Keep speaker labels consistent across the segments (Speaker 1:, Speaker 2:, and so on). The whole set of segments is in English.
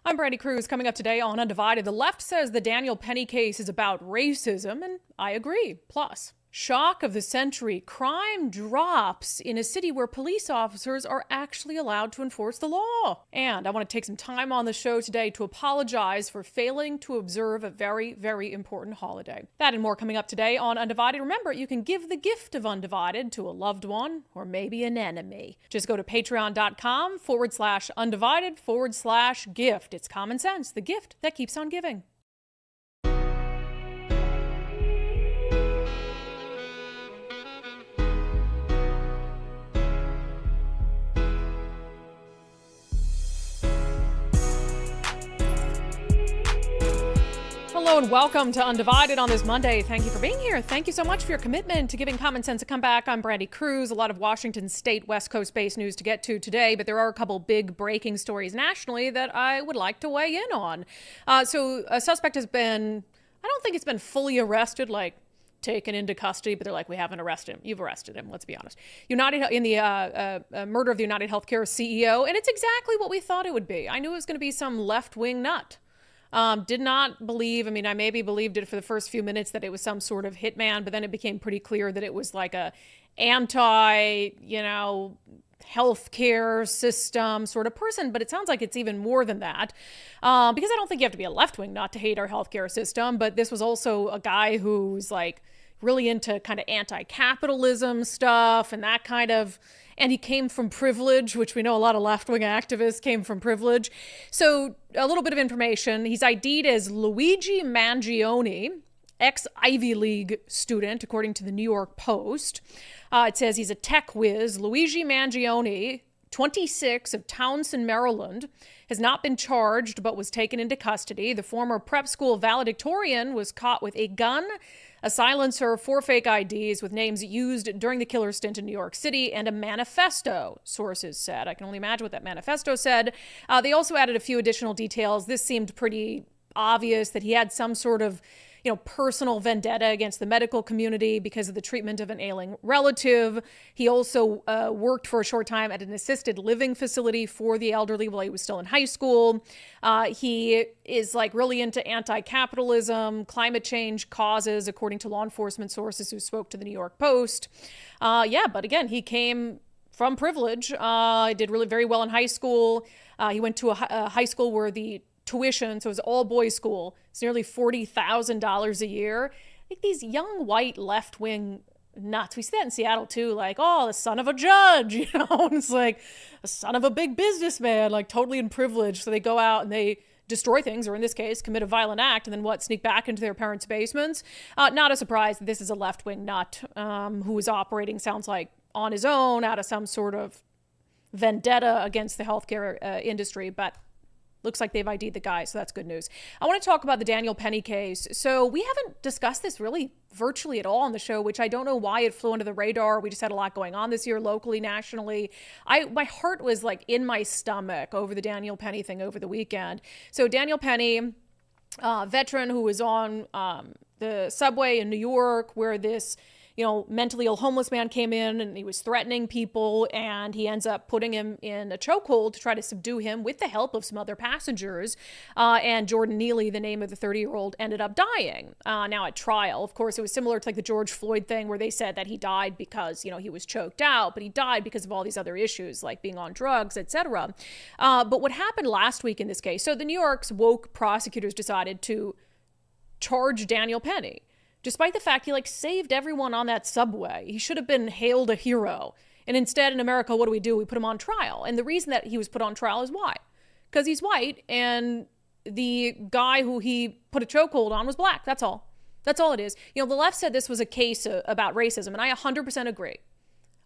Speaker 1: I'm Brandi Kruse. Coming up today on Undivided, the left says the Daniel Penny case is about racism, and I agree. Plus, shock of the century, crime drops in a city where police officers are actually allowed to enforce the law. And I want to take some time on the show today to apologize for failing to observe a very, very important holiday. That and more coming up today on Undivided. Remember, you can give the gift of Undivided to a loved one or maybe an enemy. Just go to patreon.com/undivided/gift. It's common sense, the gift that keeps on giving. Hello and welcome to Undivided on this Monday. Thank you for being here. Thank you so much for your commitment to giving common sense a comeback. I'm Brandi Kruse. A lot of Washington State West Coast-based news to get to today, but there are a couple big breaking stories nationally that I would like to weigh in on. So a suspect has been, I don't think it's been fully arrested, like taken into custody, but they're like, we haven't arrested him. You've arrested him, let's be honest. United in the murder of the United Healthcare CEO, and it's exactly what we thought it would be. I knew it was going to be some left-wing nut. Did not believe, I maybe believed it for the first few minutes that it was some sort of hitman, but then it became pretty clear that it was like a healthcare system sort of person. But it sounds like it's even more than that, because I don't think you have to be a left-wing nut to hate our healthcare system. But this was also a guy who's like really into kind of anti-capitalism stuff and that kind of, and he came from privilege, which we know a lot of left-wing activists came from privilege. So a little bit of information. He's ID'd as Luigi Mangione, ex-Ivy League student, according to the New York Post. It says he's a tech whiz. Luigi Mangione, 26, of Townsend, Maryland, has not been charged but was taken into custody. The former prep school valedictorian was caught with a gun, a silencer, 4 fake IDs with names used during the killer stint in New York City, and a manifesto, sources said. I can only imagine what that manifesto said. They also added a few additional details. This seemed pretty obvious that he had some sort of personal vendetta against the medical community because of the treatment of an ailing relative. He also worked for a short time at an assisted living facility for the elderly while he was still in high school. He is like really into anti-capitalism, climate change causes, according to law enforcement sources who spoke to the New York Post. But again, he came from privilege. Did really very well in high school. He went to a high school where the tuition, so it was all boys school, it's nearly $40,000 a year. I think these young white left-wing nuts, we see that in Seattle too, like, oh, the son of a judge, and it's like the son of a big businessman, like totally in privilege. So they go out and they destroy things, or in this case, commit a violent act, and then sneak back into their parents' basements. Not a surprise that this is a left-wing nut who is operating, sounds like, on his own out of some sort of vendetta against the healthcare industry, but looks like they've ID'd the guy, so that's good news. I want to talk about the Daniel Penny case. So we haven't discussed this really virtually at all on the show, which I don't know why it flew under the radar. We just had a lot going on this year, locally, nationally. My heart was like in my stomach over the Daniel Penny thing over the weekend. So Daniel Penny, veteran who was on the subway in New York where this mentally ill homeless man came in and he was threatening people, and he ends up putting him in a chokehold to try to subdue him with the help of some other passengers. And Jordan Neely, the name of the 30-year-old, ended up dying. Now at trial, of course, it was similar to like the George Floyd thing where they said that he died because, he was choked out, but he died because of all these other issues like being on drugs, etc. But what happened last week in this case, so the New York's woke prosecutors decided to charge Daniel Penny. Despite the fact he saved everyone on that subway. He should have been hailed a hero. And instead in America, what do? We put him on trial. And the reason that he was put on trial is why? Because he's white and the guy who he put a chokehold on was black. That's all. That's all it is. The left said this was a case about racism, and I 100% agree.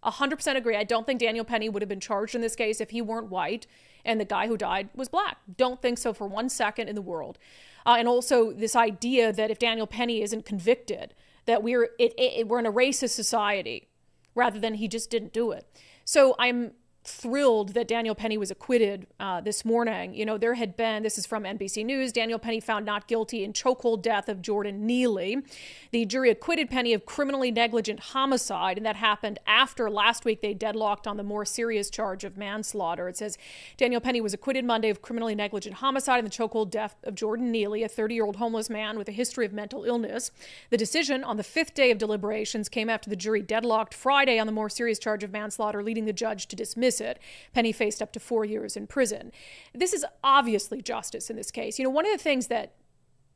Speaker 1: 100% agree. I don't think Daniel Penny would have been charged in this case if he weren't white and the guy who died was black. Don't think so for 1 second in the world. And also this idea that if Daniel Penny isn't convicted, that we're in a racist society rather than he just didn't do it. So I'm thrilled that Daniel Penny was acquitted this morning. There had been, this is from NBC News, Daniel Penny found not guilty in chokehold death of Jordan Neely. The jury acquitted Penny of criminally negligent homicide, and that happened after last week they deadlocked on the more serious charge of manslaughter. It says Daniel Penny was acquitted Monday of criminally negligent homicide in the chokehold death of Jordan Neely, a 30-year-old homeless man with a history of mental illness. The decision on the fifth day of deliberations came after the jury deadlocked Friday on the more serious charge of manslaughter, leading the judge to dismiss it. Penny faced up to 4 years in prison. This is obviously justice in this case. One of the things that,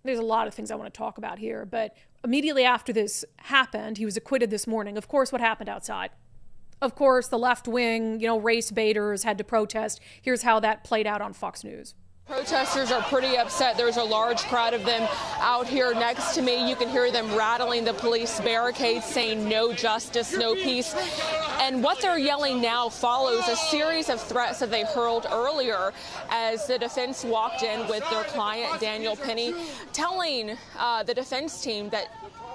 Speaker 1: there's a lot of things I want to talk about here, but immediately after this happened, he was acquitted this morning. Of course, what happened outside? Of course, the left wing, race baiters had to protest. Here's how that played out on Fox News.
Speaker 2: Protesters are pretty upset. There's a large crowd of them out here next to me. You can hear them rattling the police barricades, saying no justice, no peace. And what they're yelling now follows a series of threats that they hurled earlier as the defense walked in with their client, Daniel Penny, telling the defense team that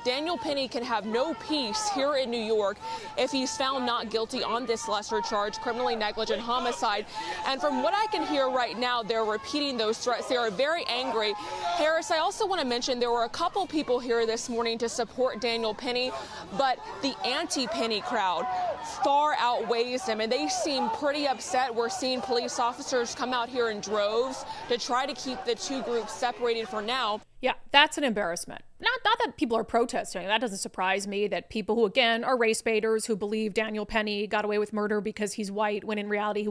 Speaker 2: Daniel Penny can have no peace here in New York if he's found not guilty on this lesser charge, criminally negligent homicide. And from what I can hear right now, they're repeating those threats. They are very angry. Harris, I also want to mention there were a couple people here this morning to support Daniel Penny, but the anti-Penny crowd far outweighs them, and they seem pretty upset. We're seeing police officers come out here in droves to try to keep the two groups separated for now.
Speaker 1: Yeah, that's an embarrassment. Not that people are protesting. That doesn't surprise me, that people who, again, are race baiters, who believe Daniel Penny got away with murder because he's white, when in reality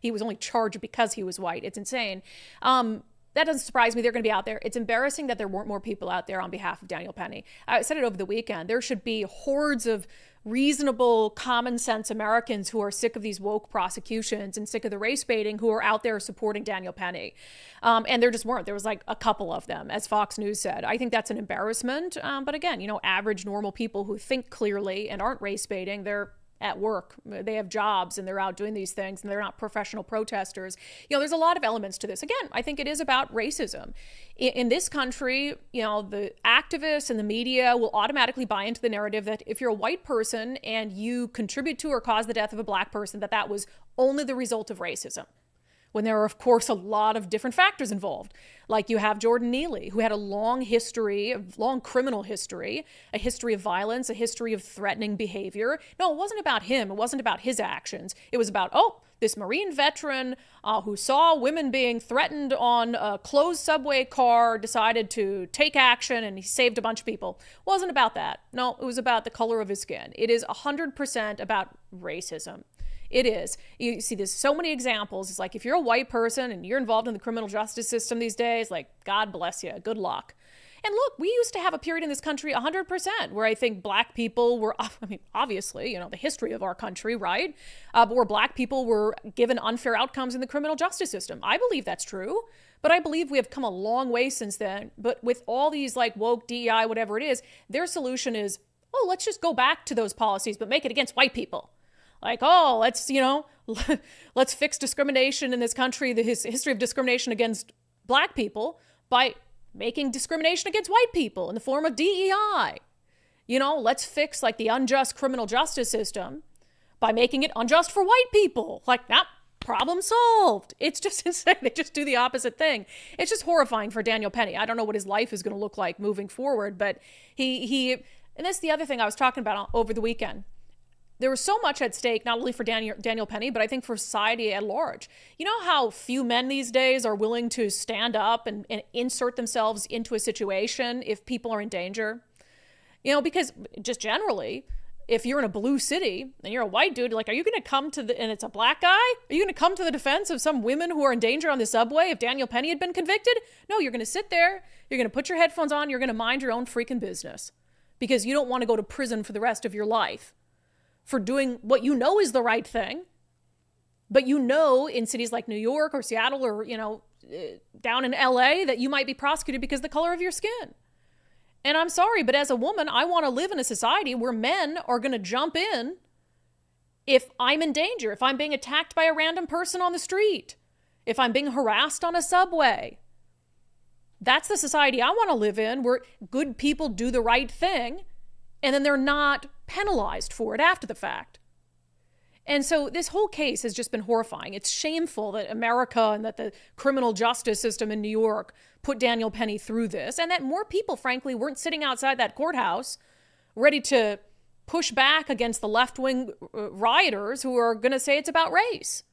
Speaker 1: he was only charged because he was white. It's insane. That doesn't surprise me. They're going to be out there. It's embarrassing that there weren't more people out there on behalf of Daniel Penny. I said it over the weekend. There should be hordes of reasonable, common sense Americans who are sick of these woke prosecutions and sick of the race baiting, who are out there supporting Daniel Penny. And there just weren't. There was like a couple of them, as Fox News said. I think that's an embarrassment. But again, average, normal people who think clearly and aren't race baiting, they're at work, they have jobs, and they're out doing these things, and they're not professional protesters. There's a lot of elements to this. Again, I think it is about racism. In this country, the activists and the media will automatically buy into the narrative that if you're a white person and you contribute to or cause the death of a black person, that was only the result of racism, when there are, of course, a lot of different factors involved. Like you have Jordan Neely, who had a long criminal history, a history of violence, a history of threatening behavior. No, it wasn't about him. It wasn't about his actions. It was about, this Marine veteran who saw women being threatened on a closed subway car, decided to take action, and he saved a bunch of people. It wasn't about that. No, it was about the color of his skin. It is 100% about racism. It is. You see, there's so many examples. It's like, if you're a white person and you're involved in the criminal justice system these days, like, God bless you. Good luck. And look, we used to have a period in this country, 100%, where I think black people were, obviously, the history of our country, right? But where black people were given unfair outcomes in the criminal justice system. I believe that's true, but I believe we have come a long way since then. But with all these woke DEI, whatever it is, their solution is, let's just go back to those policies, but make it against white people. Let's fix discrimination in this country, the history of discrimination against black people, by making discrimination against white people in the form of DEI. Let's fix the unjust criminal justice system by making it unjust for white people. Problem solved. It's just insane. They just do the opposite thing. It's just horrifying for Daniel Penny. I don't know what his life is going to look like moving forward, but and that's the other thing I was talking about over the weekend. There was so much at stake, not only for Daniel Penny, but I think for society at large. You know how few men these days are willing to stand up and insert themselves into a situation if people are in danger? Because just generally, if you're in a blue city and you're a white dude, are you going to come and it's a black guy? Are you going to come to the defense of some women who are in danger on the subway if Daniel Penny had been convicted? No, you're going to sit there, you're going to put your headphones on, you're going to mind your own freaking business, because you don't want to go to prison for the rest of your life for doing what is the right thing. But in cities like New York or Seattle or, down in LA, that you might be prosecuted because of the color of your skin. And I'm sorry, but as a woman, I want to live in a society where men are going to jump in if I'm in danger, if I'm being attacked by a random person on the street, if I'm being harassed on a subway. That's the society I want to live in, where good people do the right thing and then they're not penalized for it after the fact. And so this whole case has just been horrifying. It's shameful that America and that the criminal justice system in New York put Daniel Penny through this, and that more people, frankly, weren't sitting outside that courthouse ready to push back against the left-wing rioters who are going to say it's about race.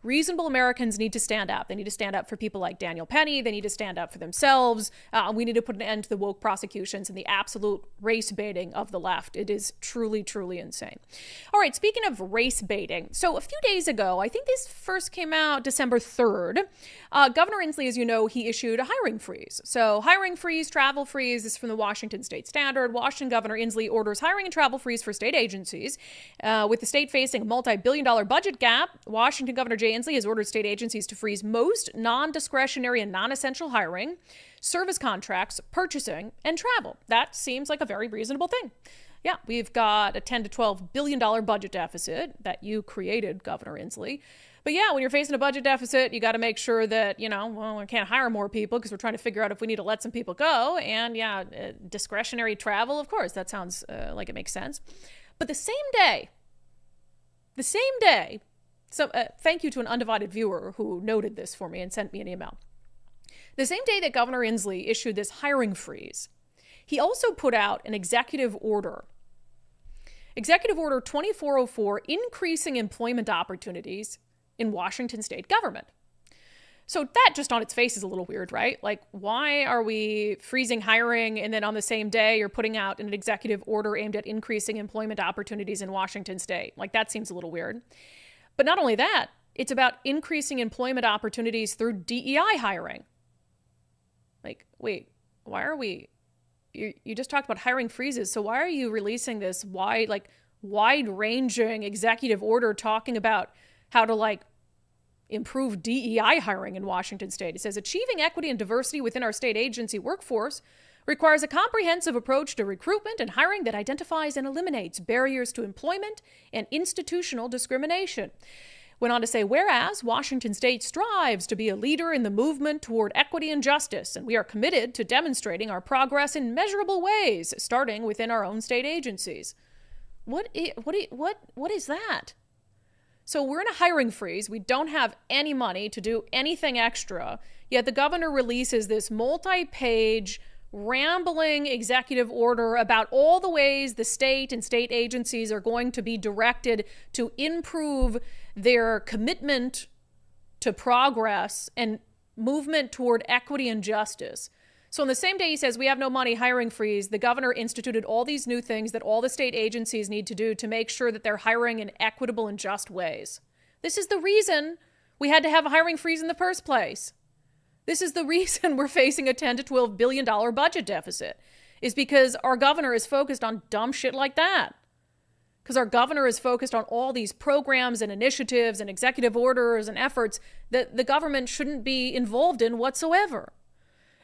Speaker 1: Reasonable Americans need to stand up. They need to stand up for people like Daniel Penny. They need to stand up for themselves. We need to put an end to the woke prosecutions and the absolute race baiting of the left. It is truly, truly insane. All right, speaking of race baiting, so a few days ago, I think this first came out December 3rd, Governor Inslee, as you know, he issued a hiring freeze. So hiring freeze, travel freeze, this is from the Washington State Standard. Washington Governor Inslee orders hiring and travel freeze for state agencies. With the state facing a multi-billion-dollar budget gap, Washington Governor Inslee has ordered state agencies to freeze most non-discretionary and non-essential hiring, service contracts, purchasing, and travel. That seems like a very reasonable thing. Yeah, we've got a $10 to $12 billion budget deficit that you created, Governor Inslee. But yeah, when you're facing a budget deficit, you got to make sure that, we can't hire more people because we're trying to figure out if we need to let some people go. And yeah, discretionary travel, of course, that sounds like it makes sense. But the same day, so thank you to an undivided viewer who noted this for me and sent me an email. The same day that Governor Inslee issued this hiring freeze, he also put out an executive order. Executive Order 2404, increasing employment opportunities in Washington state government. So that just on its face is a little weird, right? Like, why are we freezing hiring and then on the same day you're putting out an executive order aimed at increasing employment opportunities in Washington state? Like, that seems a little weird. But not only that, it's about increasing employment opportunities through DEI hiring. Like, wait, why are we... You just talked about hiring freezes, so why are you releasing this wide-ranging executive order talking about how to, improve DEI hiring in Washington state? It says, achieving equity and diversity within our state agency workforce requires a comprehensive approach to recruitment and hiring that identifies and eliminates barriers to employment and institutional discrimination. Went on to say, whereas Washington state strives to be a leader in the movement toward equity and justice, and we are committed to demonstrating our progress in measurable ways, starting within our own state agencies. What is that? So we're in a hiring freeze. We don't have any money to do anything extra, yet the governor releases this multi-page rambling executive order about all the ways the state and state agencies are going to be directed to improve their commitment to progress and movement toward equity and justice. So on the same day he says we have no money, hiring freeze, the governor instituted all these new things that all the state agencies need to do to make sure that they're hiring in equitable and just ways. This is the reason we had to have a hiring freeze in the first place. This is the reason we're facing a $10 to $12 billion budget deficit, is because our governor is focused on dumb shit like that. Because our governor is focused on all these programs and initiatives and executive orders and efforts that the government shouldn't be involved in whatsoever.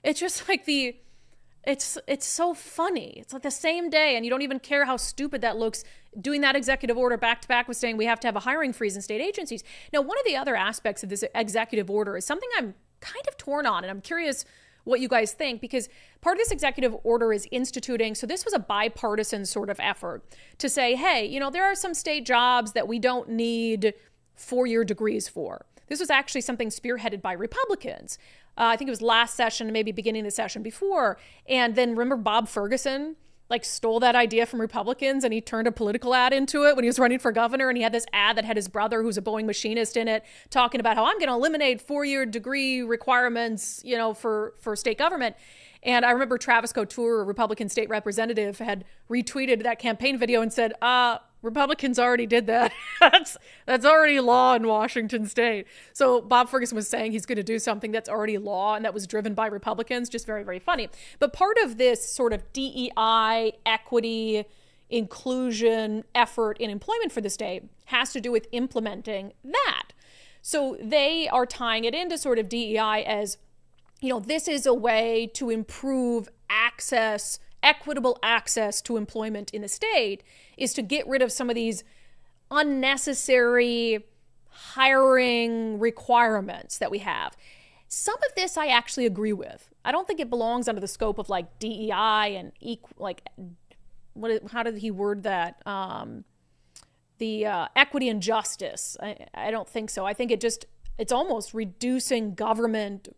Speaker 1: It's just like it's so funny. It's like the same day, and you don't even care how stupid that looks, doing that executive order back to back with saying we have to have a hiring freeze in state agencies. Now, one of the other aspects of this executive order is something I'm kind of torn on, and I'm curious what you guys think, because part of this executive order is instituting, so this was a bipartisan sort of effort to say, hey, there are some state jobs that we don't need 4-year degrees for. This was actually something spearheaded by Republicans. I think it was last session, maybe beginning of the session before. And then remember Bob Ferguson stole that idea from Republicans, and he turned a political ad into it when he was running for governor. And he had this ad that had his brother, who's a Boeing machinist, in it, talking about how I'm going to eliminate 4-year degree requirements, for state government. And I remember Travis Couture, a Republican state representative, had retweeted that campaign video and said, Republicans already did that. That's already law in Washington state. So Bob Ferguson was saying he's going to do something that's already law and that was driven by Republicans. Just very, very funny. But part of this sort of DEI, equity, inclusion effort in employment for the state has to do with implementing that. So they are tying it into sort of DEI as, this is a way to improve access, equitable access to employment in the state, is to get rid of some of these unnecessary hiring requirements that we have. Some of this I actually agree with. I don't think it belongs under the scope of DEI and how did he word that? equity and justice. I don't think so. I think it's almost reducing government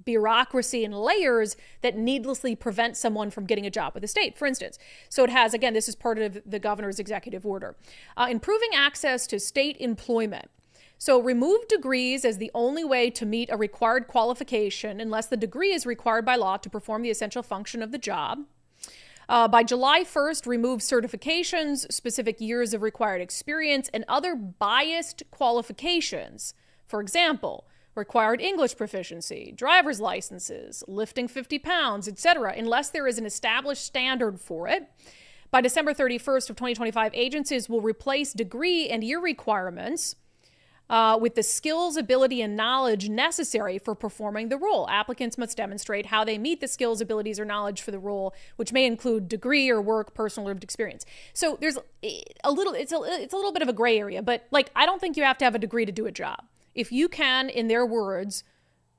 Speaker 1: bureaucracy and layers that needlessly prevent someone from getting a job with the state, for instance. So it has, again, this is part of the governor's executive order. Improving access to state employment. So remove degrees as the only way to meet a required qualification unless the degree is required by law to perform the essential function of the job. By July 1st, remove certifications, specific years of required experience, and other biased qualifications. For example, required English proficiency, driver's licenses, lifting 50 pounds, etc., unless there is an established standard for it. By December 31st of 2025, agencies will replace degree and year requirements with the skills, ability, and knowledge necessary for performing the role. Applicants must demonstrate how they meet the skills, abilities, or knowledge for the role, which may include degree or work, personal lived experience. So there's a little bit of a gray area, but like, I don't think you have to have a degree to do a job. If you can, in their words,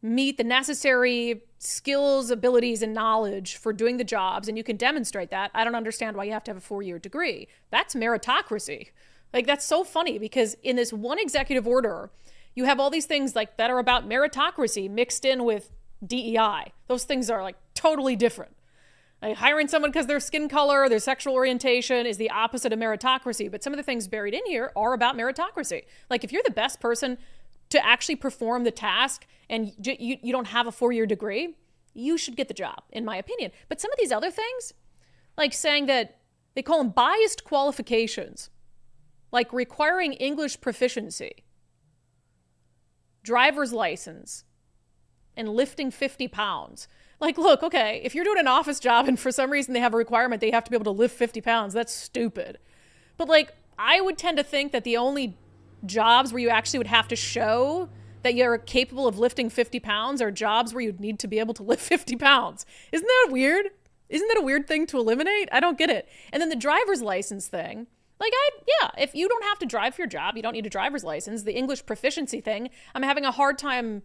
Speaker 1: meet the necessary skills, abilities, and knowledge for doing the jobs, and you can demonstrate that, I don't understand why you have to have a 4-year degree. That's meritocracy. Like, that's so funny, because in this one executive order, you have all these things like that are about meritocracy mixed in with DEI. Those things are like totally different. Like, hiring someone because their skin color, their sexual orientation is the opposite of meritocracy. But some of the things buried in here are about meritocracy. Like, if you're the best person to actually perform the task and you don't have a 4-year degree, you should get the job, in my opinion. But some of these other things, like saying that they call them biased qualifications, like requiring English proficiency, driver's license, and lifting 50 pounds. Like, look, okay, if you're doing an office job and for some reason they have a requirement they have to be able to lift 50 pounds, that's stupid. But like, I would tend to think that the only jobs where you actually would have to show that you're capable of lifting 50 pounds are jobs where you'd need to be able to lift 50 pounds. Isn't that weird? Isn't that a weird thing to eliminate? I don't get it. And then the driver's license thing. Like, if you don't have to drive for your job, you don't need a driver's license. The English proficiency thing, I'm having a hard time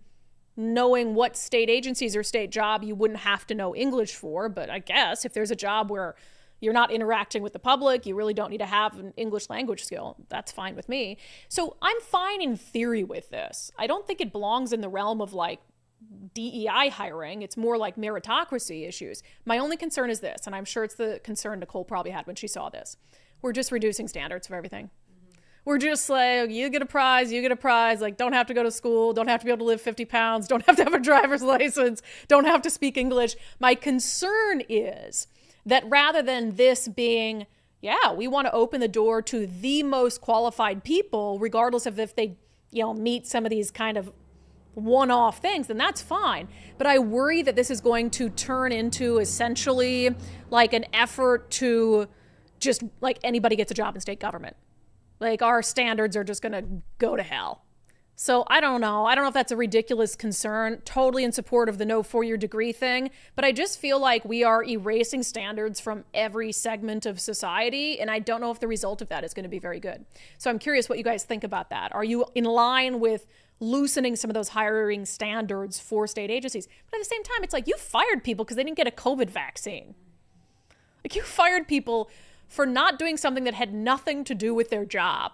Speaker 1: knowing what state agencies or state job you wouldn't have to know English for. But I guess if there's a job where you're not interacting with the public, you really don't need to have an English language skill, that's fine with me. So I'm fine in theory with this. I don't think it belongs in the realm of like DEI hiring. It's more like meritocracy issues. My only concern is this, and I'm sure it's the concern Nicole probably had when she saw this. We're just reducing standards for everything. We're just like, you get a prize, like don't have to go to school, don't have to be able to lift 50 pounds, don't have to have a driver's license, don't have to speak English. My concern is that rather than this being, we want to open the door to the most qualified people, regardless of if they, meet some of these kind of one-off things, then that's fine. But I worry that this is going to turn into essentially like an effort to just like anybody gets a job in state government. Like, our standards are just going to go to hell. So I don't know. I don't know if that's a ridiculous concern. Totally in support of the no 4-year degree thing. But I just feel like we are erasing standards from every segment of society. And I don't know if the result of that is going to be very good. So I'm curious what you guys think about that. Are you in line with loosening some of those hiring standards for state agencies? But at the same time, it's like you fired people because they didn't get a COVID vaccine. Like, you fired people for not doing something that had nothing to do with their job.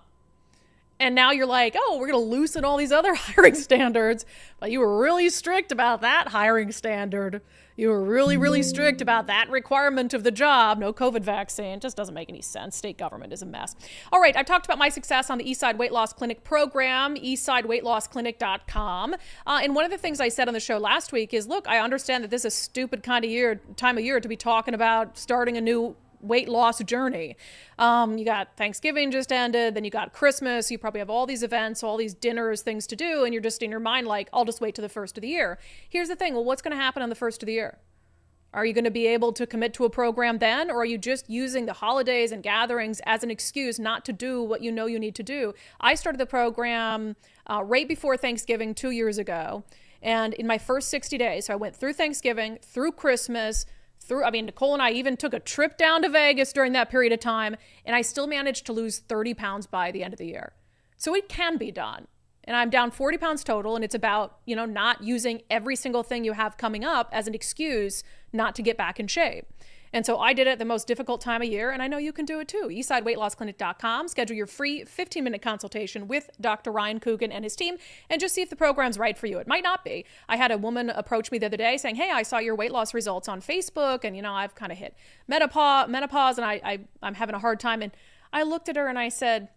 Speaker 1: And now you're like, oh, we're going to loosen all these other hiring standards. But you were really strict about that hiring standard. You were really, really strict about that requirement of the job. No COVID vaccine. It just doesn't make any sense. State government is a mess. All right, I've talked about my success on the Eastside Weight Loss Clinic program, eastsideweightlossclinic.com. And one of the things I said on the show last week is, look, I understand that this is a stupid time of year to be talking about starting a new weight loss journey. You got Thanksgiving just ended, then you got Christmas, you probably have all these events, all these dinners, things to do, and you're just in your mind like, I'll just wait till the first of the year. Here's the thing, well, what's going to happen on the first of the year? Are you going to be able to commit to a program then, or are you just using the holidays and gatherings as an excuse not to do what you know you need to do? I started the program right before Thanksgiving 2 years ago, and in my first 60 days, so I went through Thanksgiving, through Christmas, Nicole and I even took a trip down to Vegas during that period of time, and I still managed to lose 30 pounds by the end of the year. So it can be done. And I'm down 40 pounds total, and it's about, not using every single thing you have coming up as an excuse not to get back in shape. And so I did it at the most difficult time of year, and I know you can do it too. EastsideWeightLossClinic.com. Schedule your free 15-minute consultation with Dr. Ryan Coogan and his team, and just see if the program's right for you. It might not be. I had a woman approach me the other day saying, hey, I saw your weight loss results on Facebook, and, I've kind of hit menopause, and I'm having a hard time. And I looked at her and I said,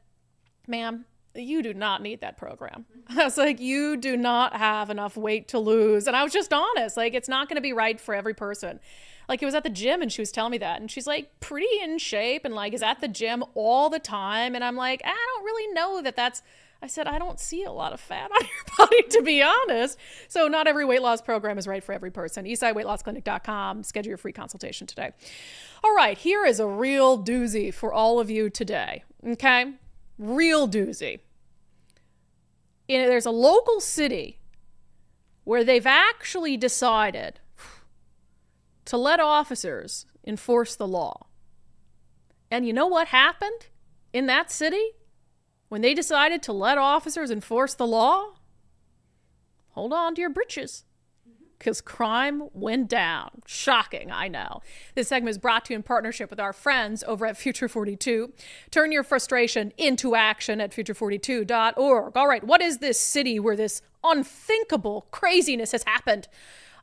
Speaker 1: ma'am, you do not need that program. I was like, you do not have enough weight to lose. And I was just honest. Like, it's not going to be right for every person. Like, it was at the gym and she was telling me that. And she's like pretty in shape and like is at the gym all the time. And I'm like, I don't really know that's, I said, I don't see a lot of fat on your body, to be honest. So not every weight loss program is right for every person. EastsideWeightLossClinic.com. Schedule your free consultation today. All right, here is a real doozy for all of you today. Okay? Real doozy. There's a local city where they've actually decided to let officers enforce the law. And you know what happened in that city when they decided to let officers enforce the law? Hold on to your britches, because crime went down. Shocking, I know. This segment is brought to you in partnership with our friends over at Future 42. Turn your frustration into action at future42.org. All right, what is this city where this unthinkable craziness has happened?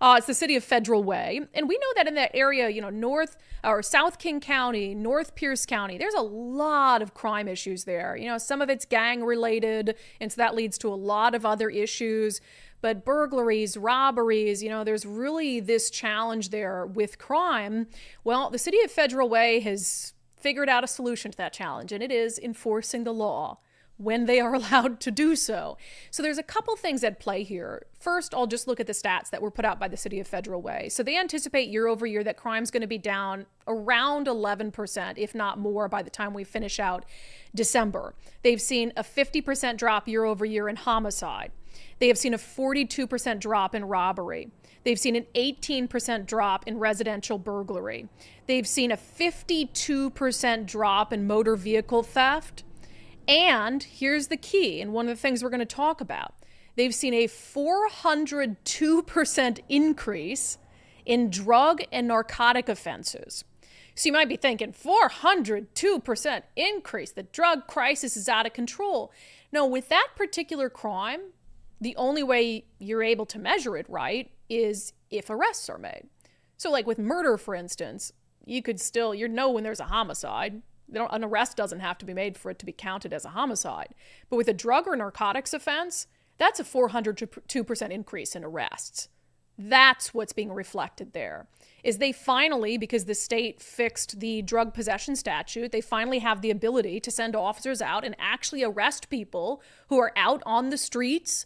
Speaker 1: It's the city of Federal Way. And we know that in that area, North or South King County, North Pierce County, there's a lot of crime issues there. Some of it's gang related, and so that leads to a lot of other issues. But burglaries, robberies, there's really this challenge there with crime. Well, the city of Federal Way has figured out a solution to that challenge, and it is enforcing the law when they are allowed to do so. So there's a couple things at play here. First, I'll just look at the stats that were put out by the city of Federal Way. So they anticipate year over year that crime's going to be down around 11%, if not more, by the time we finish out December. They've seen a 50% drop year over year in homicide. They have seen a 42% drop in robbery. They've seen an 18% drop in residential burglary. They've seen a 52% drop in motor vehicle theft. And here's the key, and one of the things we're going to talk about. They've seen a 402% increase in drug and narcotic offenses. So you might be thinking, 402% increase. The drug crisis is out of control. No, with that particular crime, the only way you're able to measure it right is if arrests are made. So like with murder, for instance, you know when there's a homicide. An arrest doesn't have to be made for it to be counted as a homicide. But with a drug or narcotics offense, that's a 402% increase in arrests. That's what's being reflected there. Is they finally, because the state fixed the drug possession statute, they finally have the ability to send officers out and actually arrest people who are out on the streets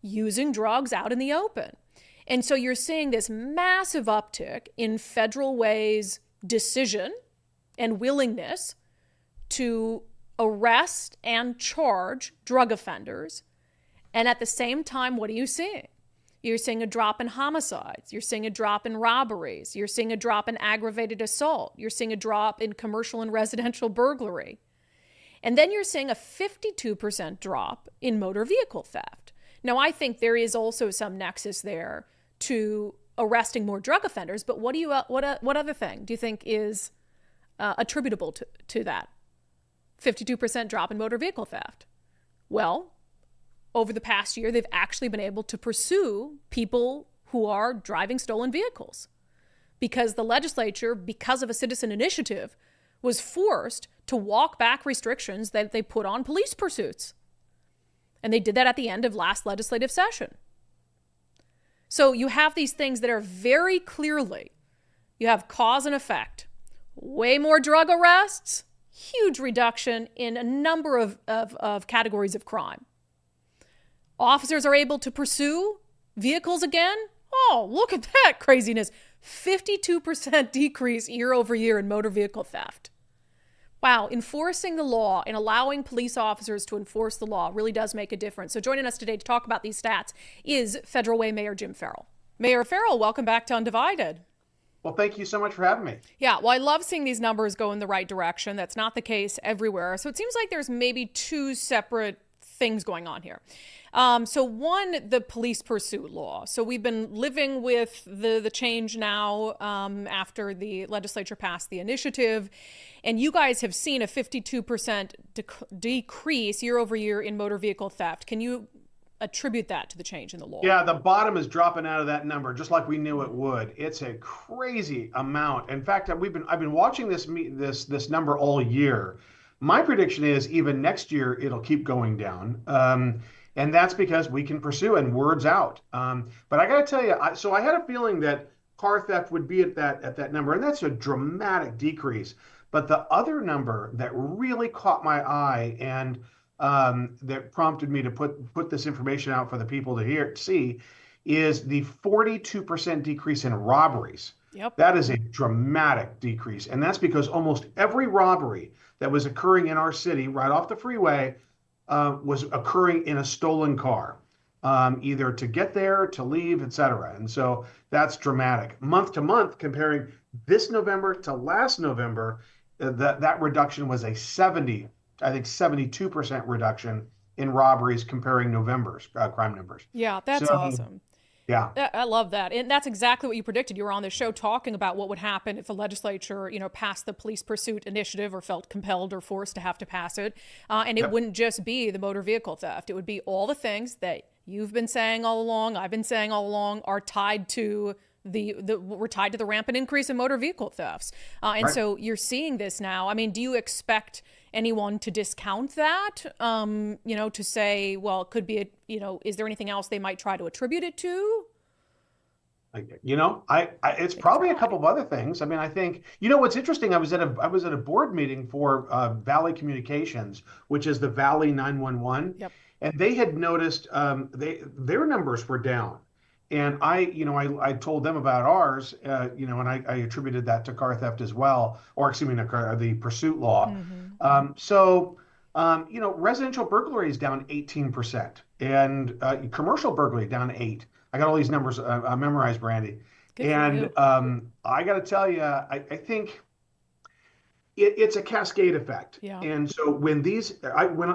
Speaker 1: using drugs out in the open. And so you're seeing this massive uptick in Federal Way's decision and willingness to arrest and charge drug offenders. And at the same time, what are you seeing? You're seeing a drop in homicides. You're seeing a drop in robberies. You're seeing a drop in aggravated assault. You're seeing a drop in commercial and residential burglary. And then you're seeing a 52% drop in motor vehicle theft. Now, I think there is also some nexus there to arresting more drug offenders, but what other thing do you think is attributable to that 52% drop in motor vehicle theft? Well, over the past year, they've actually been able to pursue people who are driving stolen vehicles because the legislature, because of a citizen initiative, was forced to walk back restrictions that they put on police pursuits. And they did that at the end of last legislative session. So you have these things that are very clearly, you have cause and effect. Way more drug arrests, huge reduction in a number of categories of crime. Officers are able to pursue vehicles again. Oh, look at that craziness. 52% decrease year over year in motor vehicle theft. Wow, enforcing the law and allowing police officers to enforce the law really does make a difference. So joining us today to talk about these stats is Federal Way Mayor Jim Farrell. Mayor Farrell, welcome back to Undivided.
Speaker 3: Well, thank you so much for having me.
Speaker 1: Yeah, well, I love seeing these numbers go in the right direction. That's not the case everywhere. So it seems like there's maybe two separate things going on here. So one, the police pursuit law. So we've been living with the change now after the legislature passed the initiative, and you guys have seen a 52% decrease year over year in motor vehicle theft. Can you attribute that to the change in the law?
Speaker 3: Yeah, the bottom is dropping out of that number, just like we knew it would. It's a crazy amount. In fact, I've been watching this number all year. My prediction is even next year it'll keep going down, and that's because we can pursue and words out. But I got to tell you, so I had a feeling that car theft would be at that number, and that's a dramatic decrease. But the other number that really caught my eye and that prompted me to put this information out for the people to see is the 42% decrease in robberies.
Speaker 1: Yep.
Speaker 3: That is a dramatic decrease. And that's because almost every robbery that was occurring in our city right off the freeway was occurring in a stolen car, either to get there, to leave, etc. And so that's dramatic. Month to month, comparing this November to last November, that reduction was a 72% reduction in robberies comparing November's crime numbers.
Speaker 1: Yeah, that's awesome.
Speaker 3: Yeah.
Speaker 1: I love that. And that's exactly what you predicted. You were on the show talking about what would happen if the legislature, passed the police pursuit initiative or felt compelled or forced to have to pass it. And it wouldn't just be the motor vehicle theft. It would be all the things that you've been saying all along, I've been saying all along, are tied to we're tied to the rampant increase in motor vehicle thefts. And right. So you're seeing this now. I mean, do you expect anyone to discount that, to say, well, it could be, is there anything else they might try to attribute it to?
Speaker 3: It's probably a couple of other things. I mean, I think, what's interesting, I was at a board meeting for Valley Communications, which is the Valley 911.
Speaker 1: Yep.
Speaker 3: And they had noticed their numbers were down. And I told them about ours, and I attributed that to car theft as well, or excuse me, the pursuit law. Mm-hmm. Residential burglary is down 18%, and commercial burglary down 8%. I got all these numbers memorized, Brandi. And I got to tell you, I think it's a cascade effect.
Speaker 1: Yeah.
Speaker 3: And so when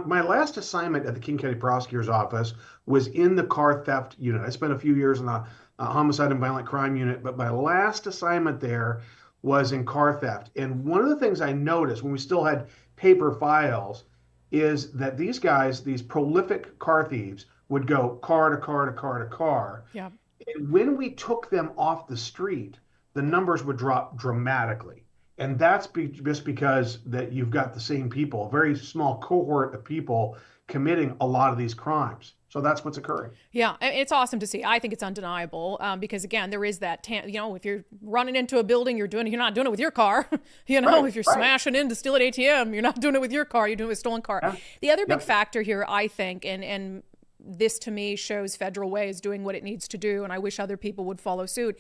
Speaker 3: my last assignment at the King County Prosecutor's Office was in the car theft unit. I spent a few years in the homicide and violent crime unit, but my last assignment there was in car theft. And one of the things I noticed when we still had paper files is that these guys, these prolific car thieves, would go car to car to car to car.
Speaker 1: Yeah.
Speaker 3: And when we took them off the street, the numbers would drop dramatically. And that's just because that you've got the same people, a very small cohort of people committing a lot of these crimes. So that's what's occurring.
Speaker 1: Yeah, it's awesome to see. I think it's undeniable because, again, there is that, if you're running into a building, you're not doing it with your car.
Speaker 3: Right,
Speaker 1: if you're smashing in to steal an ATM, you're not doing it with your car. You're doing it with a stolen car. Yeah. The other big factor here, I think, and this to me shows Federal Way is doing what it needs to do, and I wish other people would follow suit,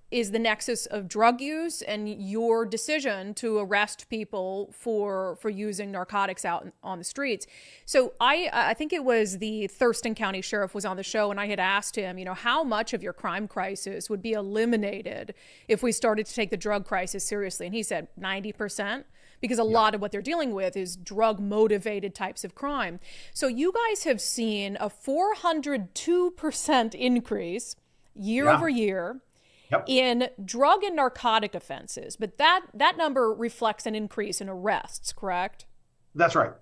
Speaker 1: is the nexus of drug use and your decision to arrest people for using narcotics out on the streets. So I think it was the Thurston County Sheriff was on the show, and I had asked him, how much of your crime crisis would be eliminated if we started to take the drug crisis seriously? And he said 90%. Because a lot of what they're dealing with is drug-motivated types of crime. So you guys have seen a 402% increase year over year in drug and narcotic offenses. But that number reflects an increase in arrests, correct?
Speaker 3: That's right.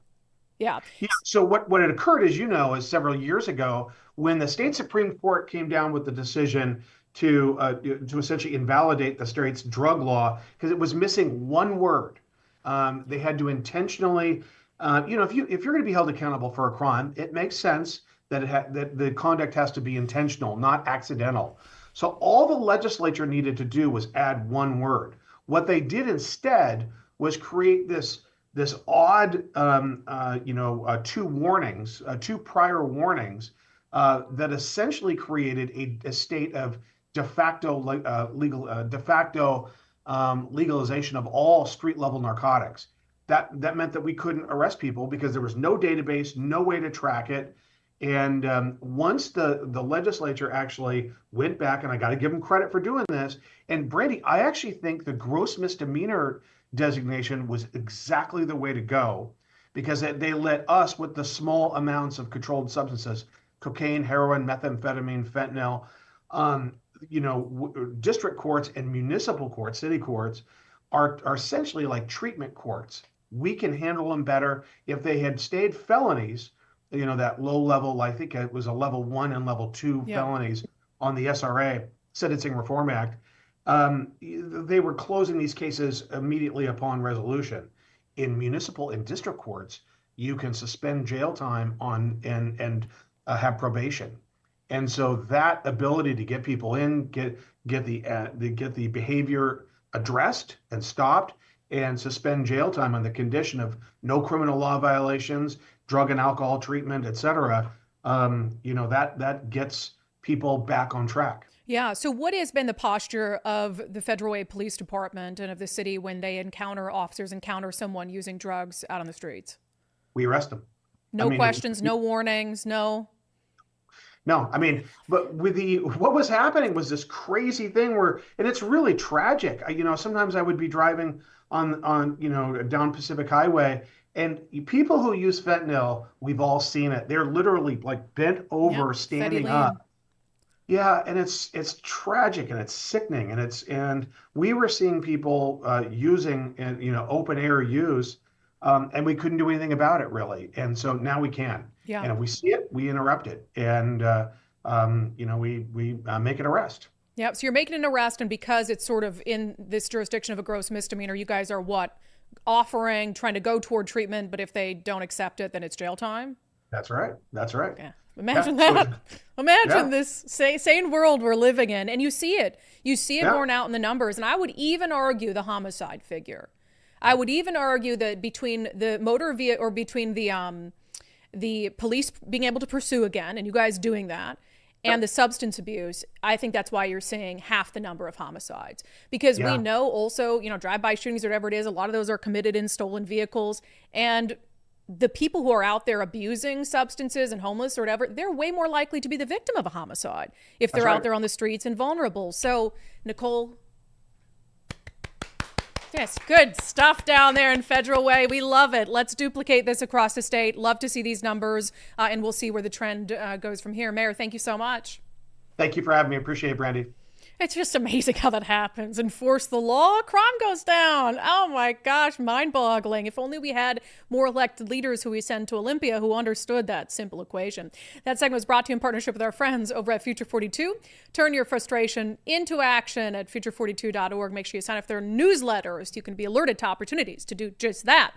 Speaker 1: Yeah.
Speaker 3: So what had occurred, as you know, is several years ago when the state Supreme Court came down with the decision to essentially invalidate the state's drug law because it was missing one word. They had to intentionally, if you're going to be held accountable for a crime, it makes sense that that the conduct has to be intentional, not accidental. So all the legislature needed to do was add one word. What they did instead was create this odd, two prior warnings that essentially created a state of de facto legalization of all street level narcotics. That meant that we couldn't arrest people because there was no database, no way to track it. And once the legislature actually went back, and I got to give them credit for doing this. And Brandi, I actually think the gross misdemeanor designation was exactly the way to go because they let us with the small amounts of controlled substances, cocaine, heroin, methamphetamine, fentanyl, um, district courts and municipal courts, city courts, are essentially like treatment courts. We can handle them better. If they had stayed felonies, that low level, I think it was a level 1 and level 2 felonies on the SRA, Sentencing Reform Act, they were closing these cases immediately upon resolution. In municipal and district courts, you can suspend jail time and have probation. And so that ability to get people in, get the behavior addressed and stopped, and suspend jail time on the condition of no criminal law violations, drug and alcohol treatment, et cetera, that gets people back on track.
Speaker 1: Yeah. So what has been the posture of the Federal Way Police Department and of the city when they officers encounter someone using drugs out on the streets?
Speaker 3: We arrest them.
Speaker 1: No questions, no warnings, no.
Speaker 3: No, but what was happening was this crazy thing and it's really tragic. Sometimes I would be driving on down Pacific Highway, and people who use fentanyl, we've all seen it. They're literally like bent over, standing up. Yeah, and it's tragic and it's sickening, and we were seeing people using open air use, and we couldn't do anything about it really, and so now we can.
Speaker 1: Yeah.
Speaker 3: And if we see it, we interrupt it, and we make an arrest.
Speaker 1: Yeah. So you're making an arrest, and because it's sort of in this jurisdiction of a gross misdemeanor, you guys are trying to go toward treatment, but if they don't accept it, then it's jail time.
Speaker 3: That's right.
Speaker 1: Yeah. Imagine that. Imagine this sane world we're living in. And you see it. You see it borne out in the numbers. And I would even argue the homicide figure. I would even argue that between the motor vehicle, or between the police being able to pursue again, and you guys doing that, and the substance abuse, I think that's why you're seeing half the number of homicides. Because we know also, drive-by shootings or whatever it is, a lot of those are committed in stolen vehicles. And the people who are out there abusing substances and homeless or whatever, they're way more likely to be the victim of a homicide if they're out there on the streets and vulnerable. So, Nicole, yes, good stuff down there in Federal Way. We love it. Let's duplicate this across the state. Love to see these numbers, and we'll see where the trend goes from here. Mayor, thank you so much.
Speaker 3: Thank you for having me. Appreciate it, Brandi.
Speaker 1: It's just amazing how that happens. Enforce the law, crime goes down. Oh my gosh, mind-boggling. If only we had more elected leaders who we send to Olympia who understood that simple equation. That segment was brought to you in partnership with our friends over at Future 42. Turn your frustration into action at future42.org. Make sure you sign up for their newsletters. You can be alerted to opportunities to do just that.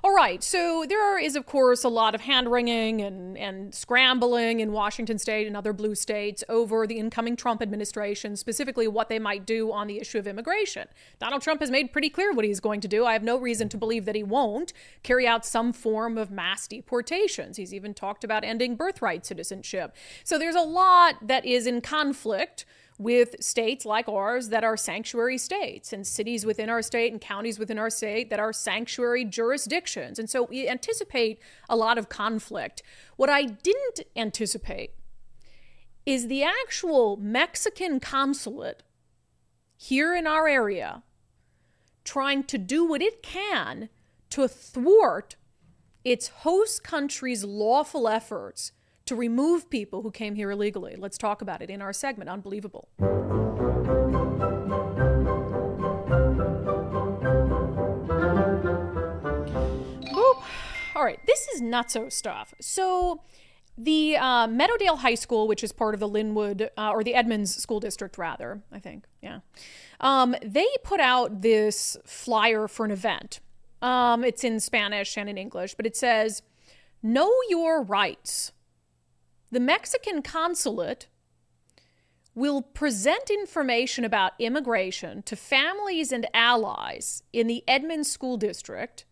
Speaker 1: All right, so there is, of course, a lot of hand-wringing and scrambling in Washington state and other blue states over the incoming Trump administration, specifically what they might do on the issue of immigration. Donald Trump has made pretty clear what he's going to do. I have no reason to believe that he won't carry out some form of mass deportations. He's even talked about ending birthright citizenship. So there's a lot that is in conflict with states like ours that are sanctuary states, and cities within our state and counties within our state that are sanctuary jurisdictions. And so we anticipate a lot of conflict. What I didn't anticipate is the actual Mexican consulate here in our area trying to do what it can to thwart its host country's lawful efforts to remove people who came here illegally. Let's talk about it in our segment, Unbelievable. Boop. All right, this is nutso stuff. So the Meadowdale High School, which is part of the Linwood, or the Edmonds School District, rather, I think, they put out this flyer for an event. It's in Spanish and in English, but it says, "Know your rights. The Mexican consulate will present information about immigration to families and allies in the Edmonds School District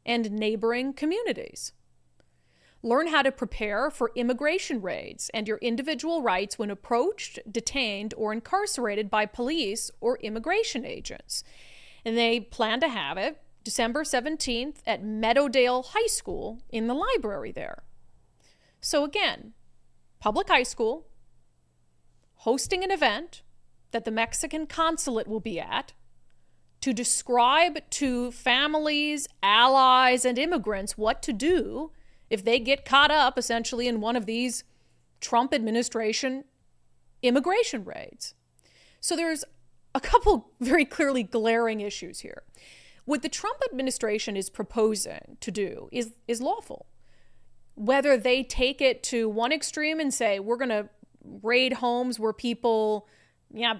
Speaker 1: and neighboring communities. Learn how to prepare for immigration raids and your individual rights when approached, detained, or incarcerated by police or immigration agents." And they plan to have it December 17th at Meadowdale High School in the library there. So again, public high school hosting an event that the Mexican consulate will be at to describe to families, allies, and immigrants what to do if they get caught up essentially in one of these Trump administration immigration raids. So there's a couple very clearly glaring issues here. What the Trump administration is proposing to do is lawful. Whether they take it to one extreme and say, we're going to raid homes where people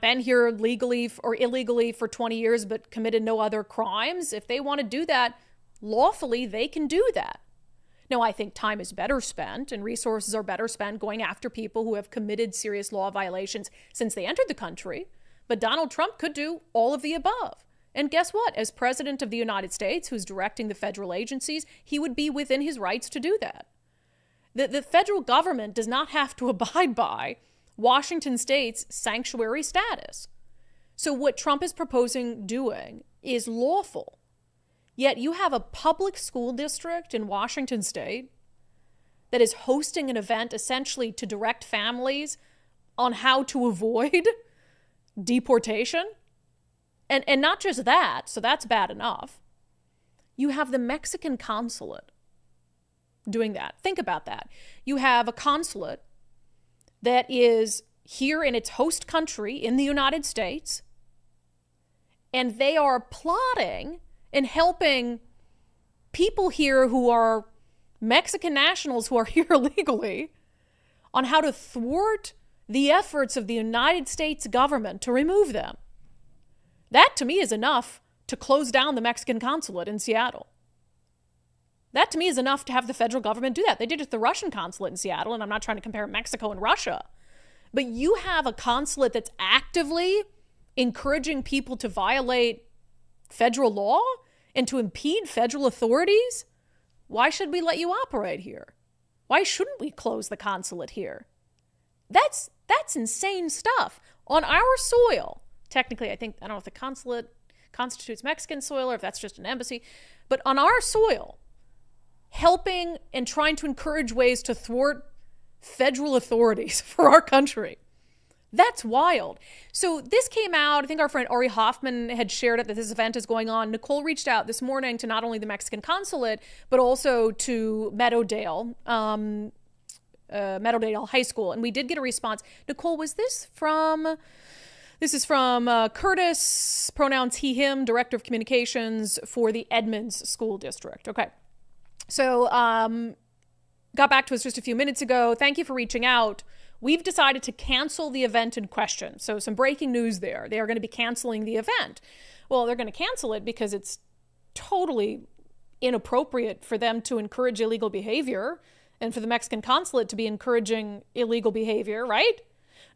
Speaker 1: been here legally or illegally for 20 years but committed no other crimes. If they want to do that lawfully, they can do that. Now, I think time is better spent and resources are better spent going after people who have committed serious law violations since they entered the country. But Donald Trump could do all of the above. And guess what? As president of the United States, who's directing the federal agencies, he would be within his rights to do that. The federal government does not have to abide by Washington State's sanctuary status. So what Trump is proposing doing is lawful. Yet you have a public school district in Washington State that is hosting an event essentially to direct families on how to avoid deportation. And not just that, so that's bad enough. You have the Mexican consulate doing that. Think about that. You have a consulate that is here in its host country in the United States, and they are plotting and helping people here who are Mexican nationals who are here illegally on how to thwart the efforts of the United States government to remove them. That, to me, is enough to close down the Mexican consulate in Seattle. That, to me, is enough to have the federal government do that. They did it at the Russian consulate in Seattle, and I'm not trying to compare Mexico and Russia. But you have a consulate that's actively encouraging people to violate federal law and to impede federal authorities. Why should we let you operate here? Why shouldn't we close the consulate here? That's insane stuff on our soil. Technically, I don't know if the consulate constitutes Mexican soil or if that's just an embassy, but on our soil, helping and trying to encourage ways to thwart federal authorities for our country. That's wild. So this came out, I think our friend Ari Hoffman had shared it that this event is going on. Nicole reached out this morning to not only the Mexican consulate, but also to Meadowdale High School. And we did get a response. Nicole, was this from... This is from Curtis, pronouns he, him, Director of Communications for the Edmonds School District. Okay. So got back to us just a few minutes ago. Thank you for reaching out. We've decided to cancel the event in question. So some breaking news there. They are going to be canceling the event. Well, they're going to cancel it because it's totally inappropriate for them to encourage illegal behavior and for the Mexican consulate to be encouraging illegal behavior, right?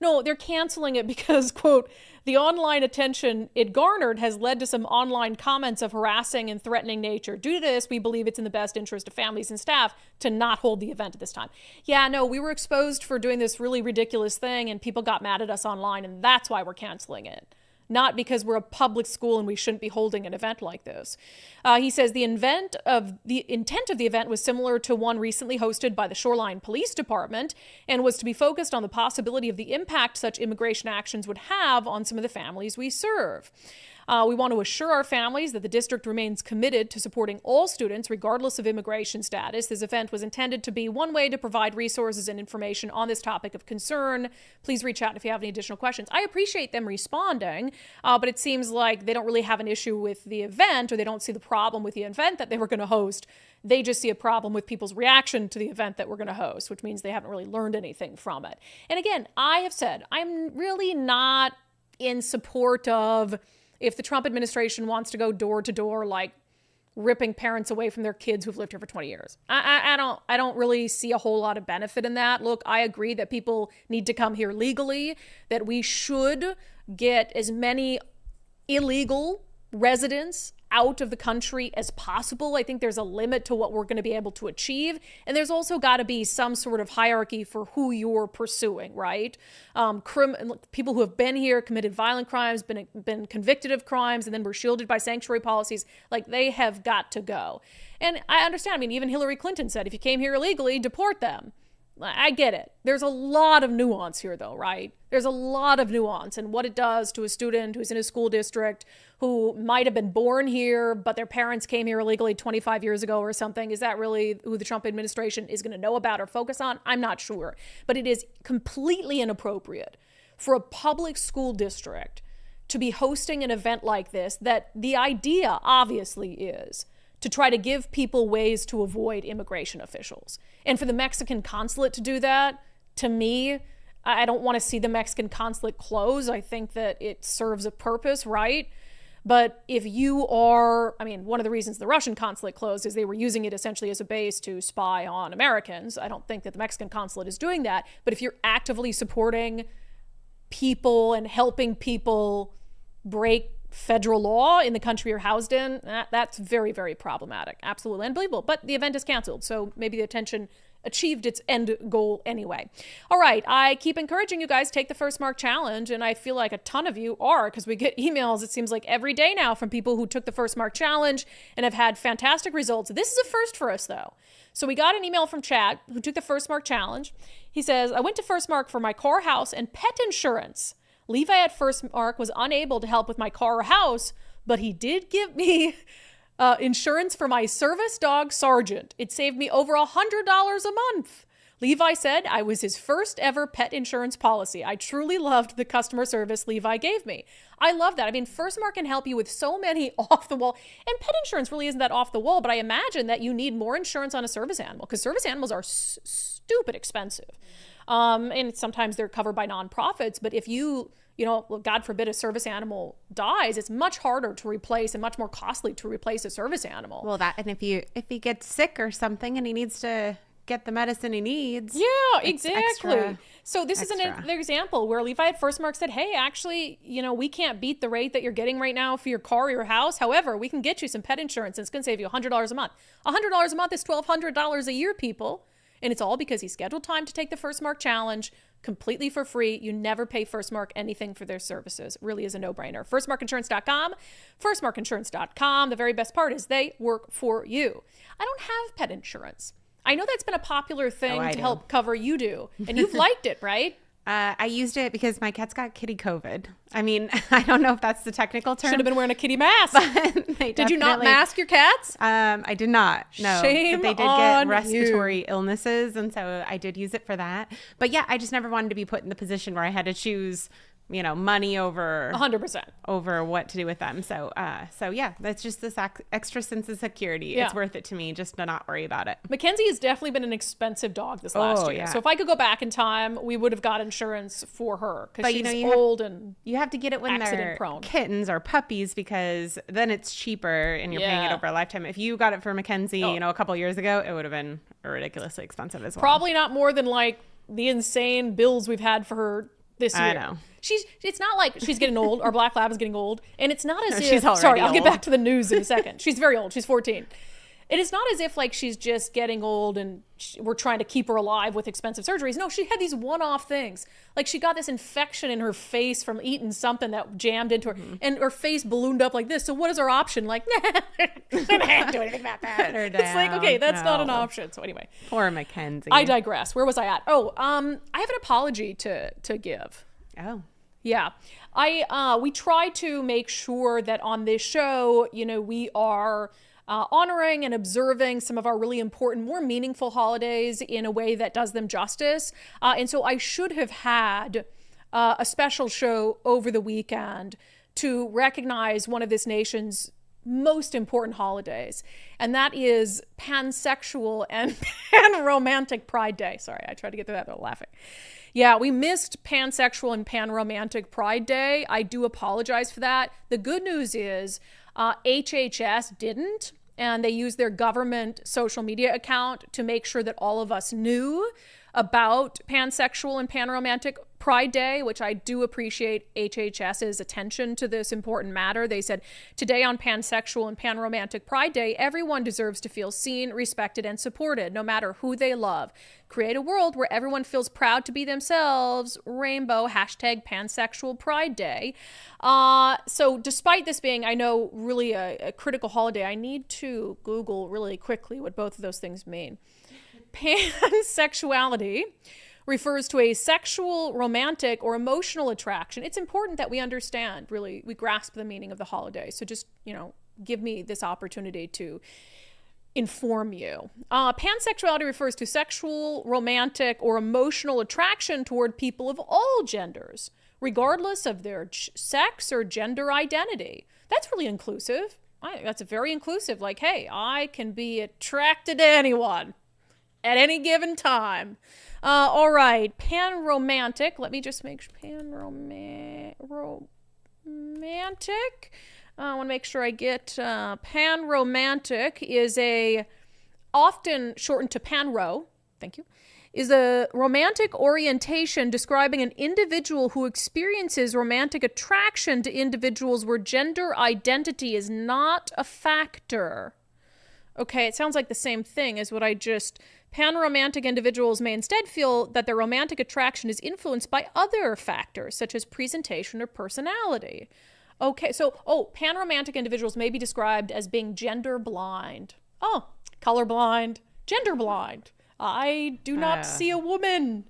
Speaker 1: No, they're canceling it because, quote, the online attention it garnered has led to some online comments of harassing and threatening nature. Due to this, we believe it's in the best interest of families and staff to not hold the event at this time. Yeah, no, we were exposed for doing this really ridiculous thing and people got mad at us online and that's why we're canceling it. Not because we're a public school and we shouldn't be holding an event like this. He says the intent of the event was similar to one recently hosted by the Shoreline Police Department and was to be focused on the possibility of the impact such immigration actions would have on some of the families we serve. We want to assure our families that the district remains committed to supporting all students regardless of immigration status. This event was intended to be one way to provide resources and information on this topic of concern. Please reach out if you have any additional questions. I appreciate them responding, but it seems like they don't really have an issue with the event or they don't see the problem with the event that they were going to host. They just see a problem with people's reaction to the event that we're going to host, which means they haven't really learned anything from it. And again, I have said, I'm really not in support of if the Trump administration wants to go door to door, like ripping parents away from their kids who've lived here for 20 years. I don't really see a whole lot of benefit in that. Look, I agree that people need to come here legally, that we should get as many illegal residents out of the country as possible. I think there's a limit to what we're going to be able to achieve. And there's also got to be some sort of hierarchy for who you're pursuing, right? People who have been here, committed violent crimes, been convicted of crimes, and then were shielded by sanctuary policies, like they have got to go. And I understand. I mean, even Hillary Clinton said, if you came here illegally, deport them. I get it. There's a lot of nuance here, though, right? There's a lot of nuance in what it does to a student who's in a school district who might have been born here, but their parents came here illegally 25 years ago or something. Is that really who the Trump administration is going to know about or focus on? I'm not sure. But it is completely inappropriate for a public school district to be hosting an event like this, that the idea obviously is to try to give people ways to avoid immigration officials. And for the Mexican consulate to do that, to me, I don't want to see the Mexican consulate close. I think that it serves a purpose, right? But if you are, one of the reasons the Russian consulate closed is they were using it essentially as a base to spy on Americans. I don't think that the Mexican consulate is doing that. But if you're actively supporting people and helping people break federal law in the country you're housed in, that's very, very problematic. Absolutely unbelievable. But the event is canceled, so maybe the attention achieved its end goal anyway. All right, I keep encouraging you guys, take the First Mark Challenge, and I feel like a ton of you are, because we get emails, it seems like every day now, from people who took the First Mark Challenge and have had fantastic results. This is a first for us, though. So we got an email from Chad, who took the First Mark Challenge. He says, I went to First Mark for my car, house, and pet insurance. Levi at First Mark was unable to help with my car or house, but he did give me insurance for my service dog, Sergeant. It saved me over $100 a month. Levi said I was his first ever pet insurance policy. I truly loved the customer service Levi gave me. I love that. First Mark can help you with so many off the wall, and pet insurance really isn't that off the wall, but I imagine that you need more insurance on a service animal, because service animals are stupid expensive. And sometimes they're covered by nonprofits, but if you God forbid a service animal dies, it's much harder to replace and much more costly to replace a service animal.
Speaker 4: Well, and if he gets sick or something and he needs to get the medicine he needs.
Speaker 1: Yeah, exactly. So this is an example where Levi at First Mark said, hey, actually, we can't beat the rate that you're getting right now for your car or your house. However, we can get you some pet insurance, and it's going to save you $100 a month. $100 a month is $1,200 a year, people. And it's all because he scheduled time to take the First Mark Challenge completely for free. You never pay First Mark anything for their services. It really is a no-brainer. FirstMarkInsurance.com. FirstMarkInsurance.com. The very best part is they work for you. I don't have pet insurance. I know that's been a popular thing to help cover. You do. And you've liked it, right?
Speaker 4: I used it because my cats got kitty COVID. I don't know if that's the technical term.
Speaker 1: Should have been wearing a kitty mask. Did you not mask your cats?
Speaker 4: I did not. No.
Speaker 1: Shame
Speaker 4: They did
Speaker 1: on
Speaker 4: get respiratory
Speaker 1: you.
Speaker 4: illnesses, and so I did use it for that. But yeah, I just never wanted to be put in the position where I had to choose, money over
Speaker 1: 100%
Speaker 4: over what to do with them. So yeah, that's just this extra sense of security.
Speaker 1: Yeah.
Speaker 4: It's worth it to me just to not worry about it.
Speaker 1: Mackenzie has definitely been an expensive dog this last year.
Speaker 4: Yeah.
Speaker 1: So if I could go back in time, we would have got insurance for her, because she's old and
Speaker 4: you have to get it when they're
Speaker 1: prone.
Speaker 4: Kittens or puppies, because then it's cheaper and you're paying it over a lifetime. If you got it for Mackenzie, a couple years ago, it would have been ridiculously expensive as well.
Speaker 1: Probably not more than like the insane bills we've had for her this year.
Speaker 4: I know.
Speaker 1: It's not like she's getting old. Our black lab is getting old. And it's not as if...
Speaker 4: She's already
Speaker 1: Sorry, I'll get
Speaker 4: old.
Speaker 1: back to the news in a second. She's very old. She's 14. It is not as if like she's just getting old and we're trying to keep her alive with expensive surgeries. No, she had these one-off things. Like she got this infection in her face from eating something that jammed into her, and her face ballooned up like this. So what is our option? Like, nah, I can't do anything about that. It's like, okay, that's not an option. So anyway.
Speaker 4: Poor Mackenzie.
Speaker 1: I digress. Where was I at? Oh, I have an apology to give.
Speaker 4: Oh.
Speaker 1: Yeah. We try to make sure that on this show, we are honoring and observing some of our really important, more meaningful holidays in a way that does them justice. And so I should have had a special show over the weekend to recognize one of this nation's most important holidays, and that is pansexual and pan-romantic Pride Day. Sorry, I tried to get through that without laughing. Yeah, we missed pansexual and pan-romantic Pride Day. I do apologize for that. The good news is HHS didn't, and they used their government social media account to make sure that all of us knew about pansexual and pan-romantic Pride Day, which I do appreciate HHS's attention to this important matter. They said, today on pansexual and pan-romantic Pride Day, everyone deserves to feel seen, respected, and supported, no matter who they love. Create a world where everyone feels proud to be themselves. Rainbow, hashtag pansexual Pride Day. So despite this being, I know, really a critical holiday, I need to Google really quickly what both of those things mean. pansexuality refers to a sexual, romantic, or emotional attraction. It's important that we understand, really, we grasp the meaning of the holiday. So just, give me this opportunity to inform you. Pansexuality refers to sexual, romantic, or emotional attraction toward people of all genders, regardless of their sex or gender identity. That's really inclusive. That's very inclusive. Like, hey, I can be attracted to anyone at any given time. All right, panromantic. Let me just make sure. Panromantic. I want to make sure I get panromantic is often shortened to panro. Thank you. Is a romantic orientation describing an individual who experiences romantic attraction to individuals where gender identity is not a factor. Okay, it sounds like the same thing as what I just... Panromantic individuals may instead feel that their romantic attraction is influenced by other factors, such as presentation or personality. Okay, so, panromantic individuals may be described as being gender blind. Oh, colorblind, gender blind. I do not see a woman.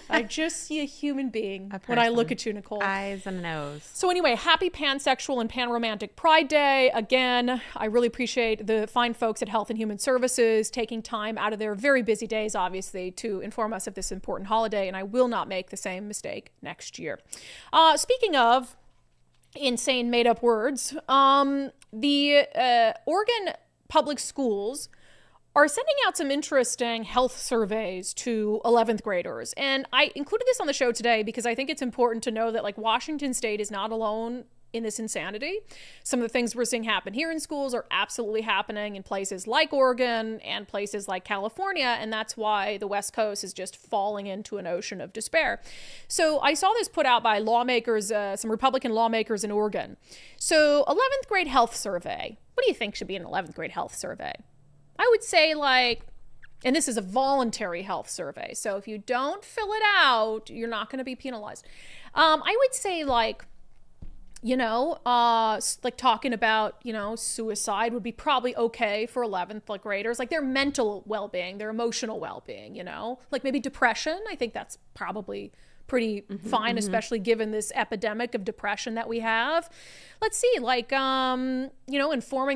Speaker 1: I just see a human being when I look at you, Nicole.
Speaker 4: Eyes and a nose.
Speaker 1: So anyway, happy pansexual and panromantic Pride Day. Again, I really appreciate the fine folks at Health and Human Services taking time out of their very busy days, obviously, to inform us of this important holiday, and I will not make the same mistake next year. Speaking of insane made-up words, the Oregon Public Schools are sending out some interesting health surveys to 11th graders. And I included this on the show today because I think it's important to know that, like, Washington State is not alone in this insanity. Some of the things we're seeing happen here in schools are absolutely happening in places like Oregon and places like California, and that's why the West Coast is just falling into an ocean of despair. So I saw this put out by lawmakers, some Republican lawmakers in Oregon. So 11th grade health survey. What do you think should be an 11th grade health survey? I would say, and this is a voluntary health survey, so if you don't fill it out, you're not going to be penalized. I would say, talking about, suicide would be probably okay for 11th graders, like their mental well-being, their emotional well-being, like maybe depression. I think that's probably pretty fine, especially given this epidemic of depression that we have. Let's see, informing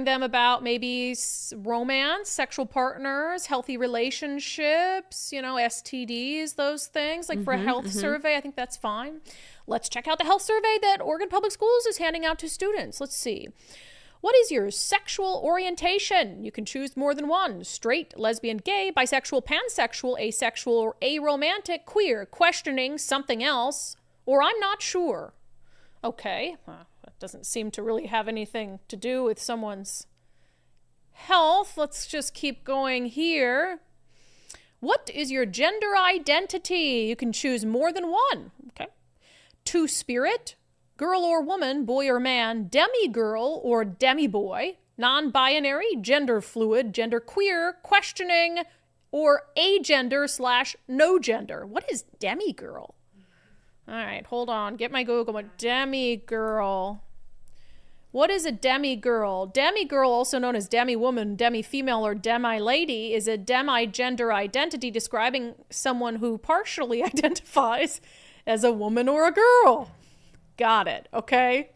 Speaker 1: them about maybe romance, sexual partners, healthy relationships, STDs, those things, for a health survey. I think that's fine. Let's check out the health survey that Oregon Public Schools is handing out to students. Let's see. What is your sexual orientation? You can choose more than one. Straight, lesbian, gay, bisexual, pansexual, asexual, or aromantic, queer, questioning, something else, or I'm not sure. Okay, that doesn't seem to really have anything to do with someone's health. Let's just keep going here. What is your gender identity? You can choose more than one. Okay. Two-spirit, girl or woman, boy or man, demi-girl or demi-boy, non-binary, gender fluid, gender queer, questioning, or agender/no gender. What is demi-girl? All right, hold on. Get my Google. Demi-girl. What is a demi-girl? Demi-girl, also known as demi-woman, demi-female, or demi-lady, is a demi-gender identity describing someone who partially identifies as a woman or a girl. Got it. Okay.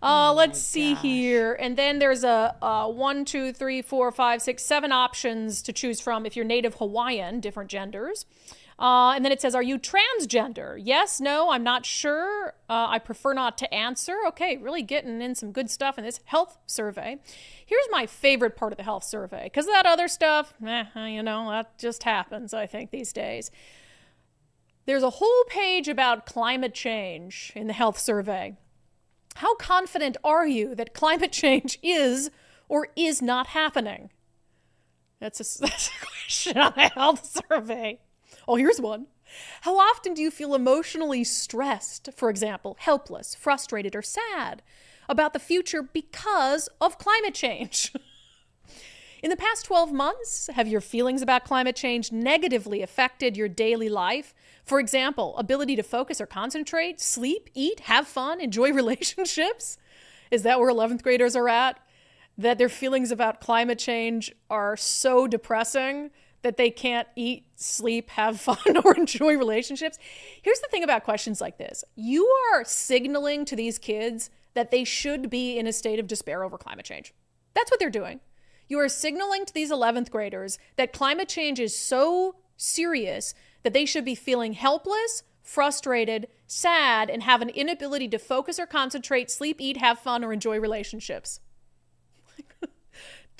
Speaker 1: Let's see here. And then there's a 1, 2, 3, 4, 5, 6, 7 options to choose from if you're Native Hawaiian, different genders. And then it says, are you transgender? Yes, no, I'm not sure. I prefer not to answer. Okay, really getting in some good stuff in this health survey. Here's my favorite part of the health survey, because that other stuff, that just happens, I think, these days. There's a whole page about climate change in the health survey. How confident are you that climate change is or is not happening? That's a question on the health survey. Oh, here's one. How often do you feel emotionally stressed, for example, helpless, frustrated, or sad about the future because of climate change? In the past 12 months, have your feelings about climate change negatively affected your daily life? For example, ability to focus or concentrate, sleep, eat, have fun, enjoy relationships? Is that where 11th graders are at? That their feelings about climate change are so depressing that they can't eat, sleep, have fun, or enjoy relationships. Here's the thing about questions like this. You are signaling to these kids that they should be in a state of despair over climate change. That's what they're doing. You are signaling to these 11th graders that climate change is so serious that they should be feeling helpless, frustrated, sad, and have an inability to focus or concentrate, sleep, eat, have fun, or enjoy relationships.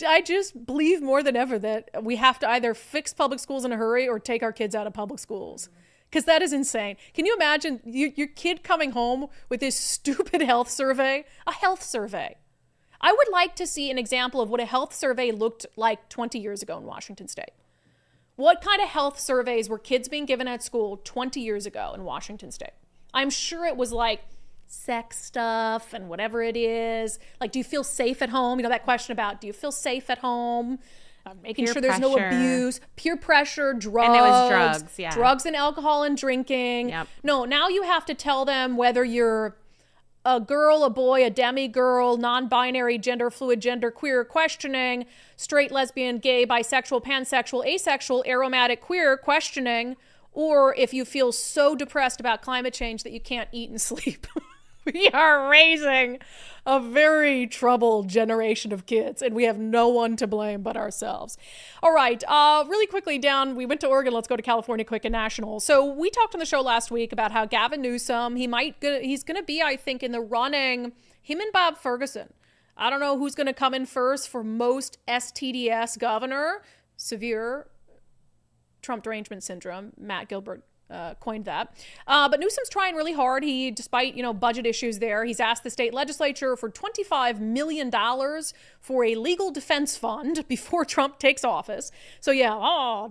Speaker 1: I just believe more than ever that we have to either fix public schools in a hurry or take our kids out of public schools. Because that is insane. Can you imagine your kid coming home with this stupid health survey? A health survey. I would like to see an example of what a health survey looked like 20 years ago in Washington State. What kind of health surveys were kids being given at school 20 years ago in Washington State? I'm sure it was like sex stuff and whatever it is. Like, do you feel safe at home? You know, that question about, do you feel safe at home? Making
Speaker 4: peer
Speaker 1: sure there's
Speaker 4: pressure.
Speaker 1: no abuse, peer pressure, drugs.
Speaker 4: And there was drugs, yeah.
Speaker 1: Drugs and alcohol and drinking.
Speaker 4: Yep.
Speaker 1: No, now you have to tell them whether you're a girl, a boy, a demi-girl, non-binary, gender fluid, gender queer, questioning, straight, lesbian, gay, bisexual, pansexual, asexual, aromatic, queer, questioning, or if you feel so depressed about climate change that you can't eat and sleep. We are raising a very troubled generation of kids, and we have no one to blame but ourselves. All right, really quickly we went to Oregon. Let's go to California quick and national. So we talked on the show last week about how Gavin Newsom, he's going to be, I think, in the running, him and Bob Ferguson. I don't know who's going to come in first for most STDS governor, severe Trump derangement syndrome. Matt Gilbert coined that. But Newsom's trying really hard. Despite, budget issues there, he's asked the state legislature for $25 million for a legal defense fund before Trump takes office. So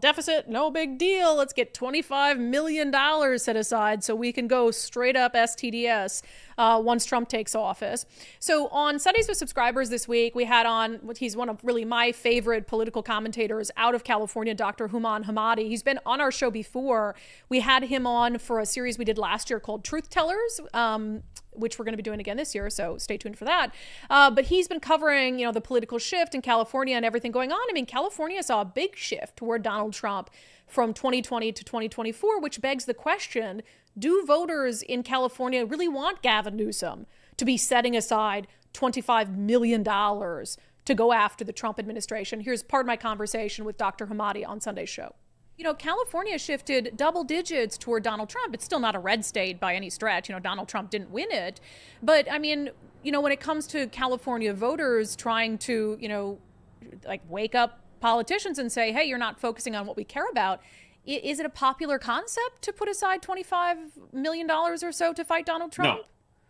Speaker 1: deficit, no big deal. Let's get $25 million set aside so we can go straight up STDS once Trump takes office. So on Sundays with Subscribers this week, we had on, he's one of really my favorite political commentators out of California, Dr. Houman Hamadi. He's been on our show before. We had him on for a series we did last year called Truth Tellers, which we're going to be doing again this year, so stay tuned for that. But he's been covering, the political shift in California and everything going on. I mean, California saw a big shift toward Donald Trump from 2020 to 2024, which begs the question, do voters in California really want Gavin Newsom to be setting aside $25 million to go after the Trump administration? Here's part of my conversation with Dr. Hamadi on Sunday's show. California shifted double digits toward Donald Trump. It's still not a red state by any stretch. Donald Trump didn't win it. But I mean, when it comes to California voters trying to, wake up politicians and say, hey, you're not focusing on what we care about. Is it a popular concept to put aside $25 million or so to fight Donald Trump?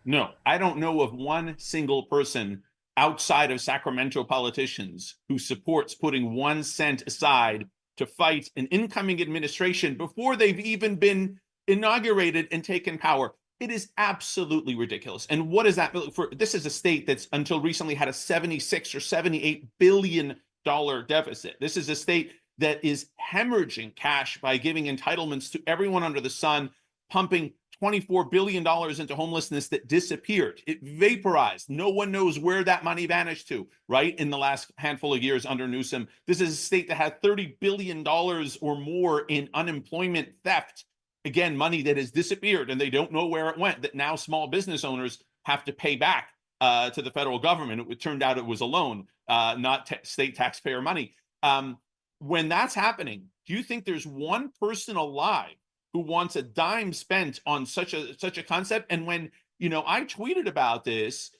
Speaker 5: No, I don't know of one single person outside of Sacramento politicians who supports putting 1 cent aside to fight an incoming administration before they've even been inaugurated and taken power. It is absolutely ridiculous. And what is that for? This is a state that's until recently had a $76 or $78 billion deficit. This is a state that is hemorrhaging cash by giving entitlements to everyone under the sun, pumping $24 billion into homelessness that disappeared. It vaporized. No one knows where that money vanished to, right? In the last handful of years under Newsom. This is a state that had $30 billion or more in unemployment theft. Again, money that has disappeared and they don't know where it went, that now small business owners have to pay back to the federal government. It turned out it was a loan, not state taxpayer money. When that's happening, do you think there's one person alive who wants a dime spent on such a concept? And when, I tweeted about this,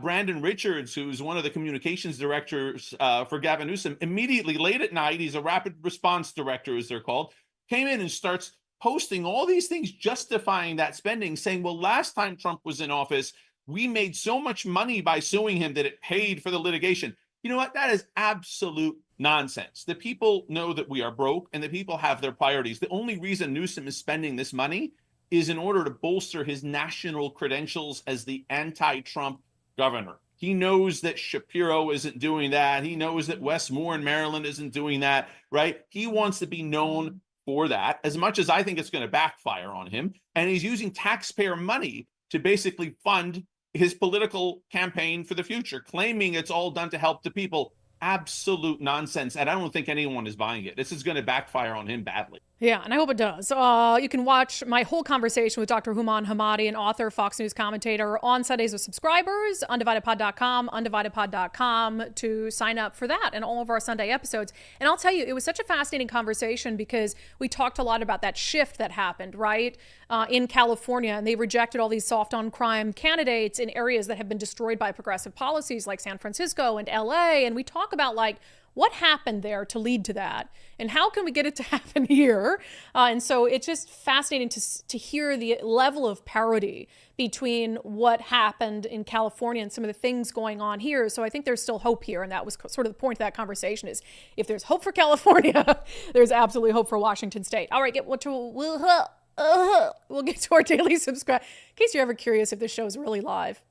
Speaker 5: Brandon Richards, who's one of the communications directors for Gavin Newsom, immediately late at night, he's a rapid response director, as they're called, came in and starts posting all these things justifying that spending, saying, well, last time Trump was in office, we made so much money by suing him that it paid for the litigation. You know what? That is absolute nonsense. The people know that we are broke and the people have their priorities. The only reason Newsom is spending this money is in order to bolster his national credentials as the anti-Trump governor. He knows that Shapiro isn't doing that. He knows that Wes Moore in Maryland isn't doing that, right? He wants to be known for that, as much as I think it's going to backfire on him. And he's using taxpayer money to basically fund his political campaign for the future, claiming it's all done to help the people. absolute nonsense. And I don't think anyone is buying it. This is going to backfire on him badly.
Speaker 1: Yeah, and I hope it does. You can watch my whole conversation with Dr. Human Hamadi, an author, Fox News commentator, on Sundays with subscribers, undividedpod.com, undividedpod.com to sign up for that and all of our Sunday episodes. And I'll tell you, it was such a fascinating conversation because we talked a lot about that shift that happened, right, in California. And they rejected all these soft on crime candidates in areas that have been destroyed by progressive policies like San Francisco and LA. And we talk about like, what happened there to lead to that? And how can we get it to happen here? And so it's just fascinating to hear the level of parity between what happened in California and some of the things going on here. So I think there's still hope here. And that was sort of the point of that conversation is if there's hope for California, there's absolutely hope for Washington State. All right, we'll get to our daily subscribe. In case you're ever curious if this show is really live.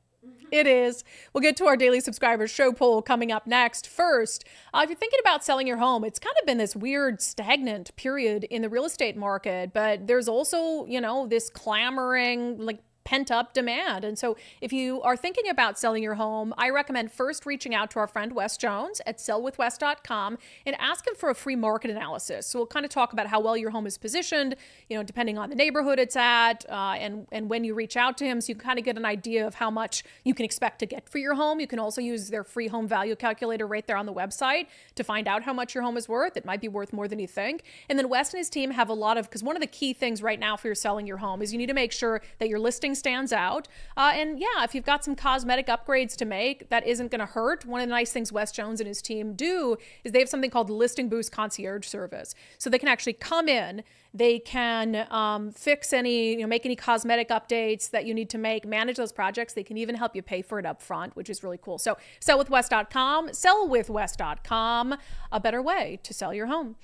Speaker 1: It is. We'll get to our daily subscribers show poll coming up next. First, if you're thinking about selling your home, it's kind of been this weird stagnant period in the real estate market, but there's also, this clamoring, like pent up demand. And so if you are thinking about selling your home, I recommend first reaching out to our friend Wes Jones at sellwithwes.com and ask him for a free market analysis. So we'll kind of talk about how well your home is positioned, depending on the neighborhood it's at, and when you reach out to him, so you can kind of get an idea of how much you can expect to get for your home. You can also use their free home value calculator right there on the website to find out how much your home is worth. It might be worth more than you think. And then Wes and his team have a lot of, because one of the key things right now for your selling your home is you need to make sure that your listing stands out. And yeah, if you've got some cosmetic upgrades to make, that isn't going to hurt. One of the nice things Wes Jones and his team do is they have something called the Listing Boost Concierge Service. So they can actually come in, they can fix any, make any cosmetic updates that you need to make, manage those projects. They can even help you pay for it up front, which is really cool. So sellwithwes.com, sellwithwes.com, a better way to sell your home.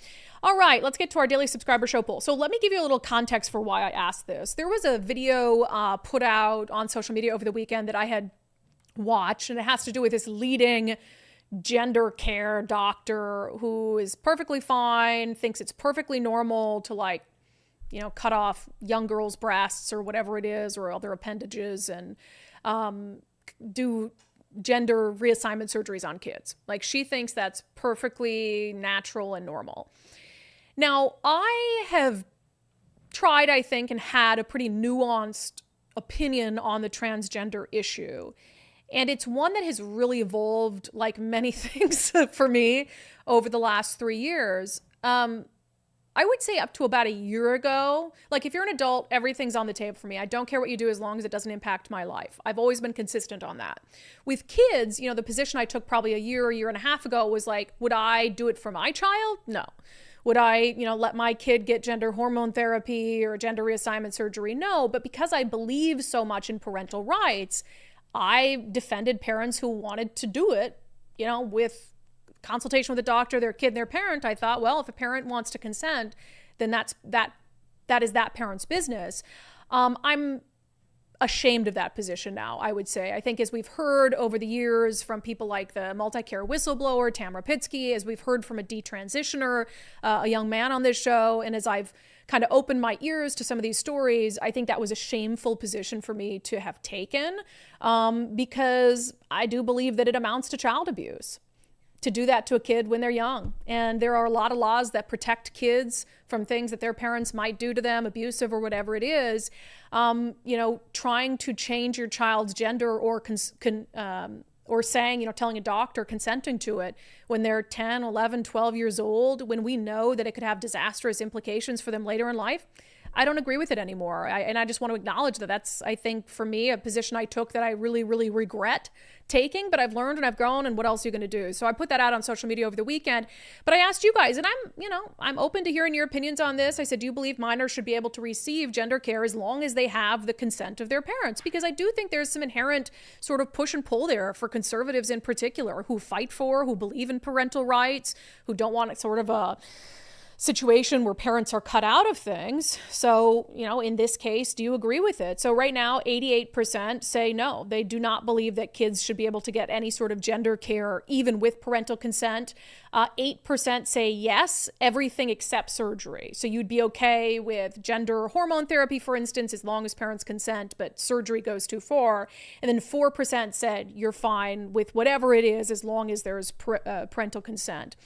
Speaker 1: All right, let's get to our daily subscriber show poll. So let me give you a little context for why I asked this. There was a video put out on social media over the weekend that I had watched, and it has to do with this leading gender care doctor who is perfectly fine, thinks it's perfectly normal to cut off young girls' breasts or whatever it is, or other appendages, and do gender reassignment surgeries on kids. Like, she thinks that's perfectly natural and normal. Now, I have tried, I think, and had a pretty nuanced opinion on the transgender issue. And it's one that has really evolved, like many things for me, over the last 3 years. I would say up to about a year ago, like if you're an adult, everything's on the table for me. I don't care what you do as long as it doesn't impact my life. I've always been consistent on that. With kids, the position I took probably a year and a half ago was like, would I do it for my child? No. Would I, let my kid get gender hormone therapy or gender reassignment surgery? No. But because I believe so much in parental rights, I defended parents who wanted to do it, with consultation with a doctor, their kid, and their parent. I thought, well, if a parent wants to consent, then that is that parent's business. I'm ashamed of that position now, I would say. I think as we've heard over the years from people like the multi-care whistleblower, Tamara Pitsky, as we've heard from a detransitioner, a young man on this show, and as I've kind of opened my ears to some of these stories, I think that was a shameful position for me to have taken, because I do believe that it amounts to child abuse to do that to a kid when they're young. And there are a lot of laws that protect kids from things that their parents might do to them, abusive or whatever it is. Trying to change your child's gender or saying, telling a doctor, consenting to it when they're 10, 11, 12 years old, when we know that it could have disastrous implications for them later in life, I don't agree with it anymore. And I just want to acknowledge that that's, I think, for me, a position I took that I really, really regret taking, but I've learned and I've grown, and what else are you going to do? So I put that out on social media over the weekend, but I asked you guys, and I'm open to hearing your opinions on this. I said, do you believe minors should be able to receive gender care as long as they have the consent of their parents? Because I do think there's some inherent sort of push and pull there for conservatives in particular, who fight for, who believe in parental rights, who don't want sort of a situation where parents are cut out of things. So, in this case, do you agree with it? So right now, 88% say no. They do not believe that kids should be able to get any sort of gender care, even with parental consent. 8% say yes, everything except surgery. So you'd be okay with gender hormone therapy, for instance, as long as parents consent, but surgery goes too far. And then 4% said you're fine with whatever it is as long as there's parental consent.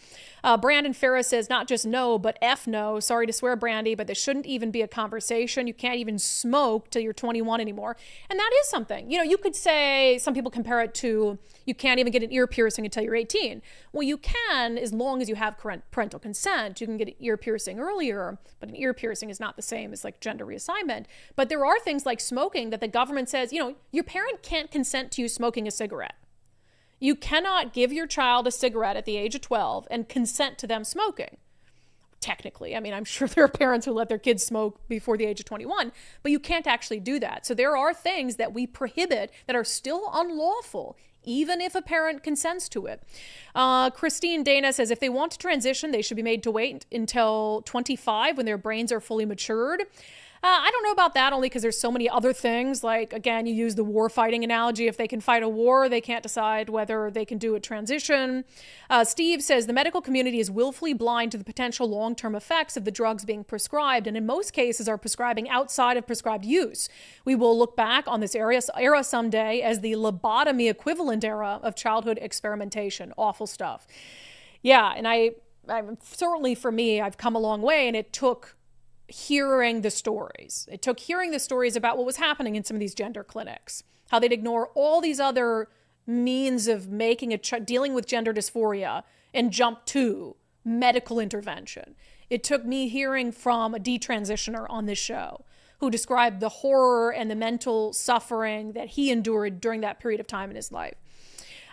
Speaker 1: Brandon Ferris says not just no, but F no. Sorry to swear, Brandi, but this shouldn't even be a conversation. You can't even smoke till you're 21 anymore. And that is something. You could say, some people compare it to you can't even get an ear piercing until you're 18. Well, you can as long as you have parental consent. You can get an ear piercing earlier, but an ear piercing is not the same as like gender reassignment. But there are things like smoking that the government says, your parent can't consent to you smoking a cigarette. You cannot give your child a cigarette at the age of 12 and consent to them smoking. Technically, I'm sure there are parents who let their kids smoke before the age of 21, but you can't actually do that. So there are things that we prohibit that are still unlawful, even if a parent consents to it. Christine Dana says if they want to transition, they should be made to wait until 25 when their brains are fully matured. I don't know about that, only because there's so many other things. Like, again, you use the war fighting analogy. If they can fight a war, they can't decide whether they can do a transition. Steve says the medical community is willfully blind to the potential long-term effects of the drugs being prescribed, and in most cases are prescribing outside of prescribed use. We will look back on this era someday as the lobotomy equivalent era of childhood experimentation. Awful stuff. Yeah, and I certainly for me, I've come a long way, and it took hearing the stories. It took hearing the stories about what was happening in some of these gender clinics, how they'd ignore all these other means of making dealing with gender dysphoria and jump to medical intervention. It took me hearing from a detransitioner on this show who described the horror and the mental suffering that he endured during that period of time in his life.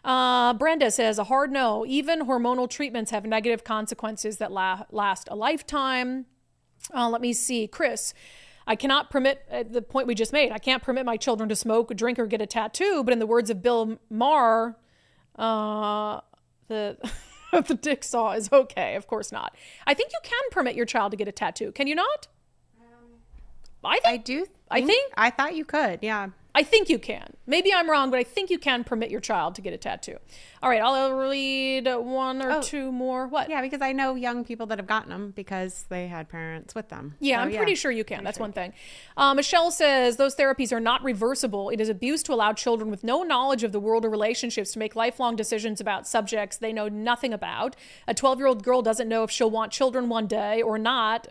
Speaker 1: Brenda says a hard no. Even hormonal treatments have negative consequences that last a lifetime. Let me see. Chris, I cannot permit, the point we just made, I can't permit my children to smoke, drink, or get a tattoo. But in the words of Bill Maher, the dick saw is okay. Of course not. I think you can permit your child to get a tattoo. Can you not? I
Speaker 4: thought you could. Yeah.
Speaker 1: I think you can. Maybe I'm wrong, but I think you can permit your child to get a tattoo. All right, I'll read one or two more. What?
Speaker 4: Yeah, because I know young people that have gotten them because they had parents with them.
Speaker 1: Yeah, so, I'm pretty sure you can. That's one thing. Michelle says those therapies are not reversible. It is abuse to allow children with no knowledge of the world or relationships to make lifelong decisions about subjects they know nothing about. A 12-year-old girl doesn't know if she'll want children one day or not.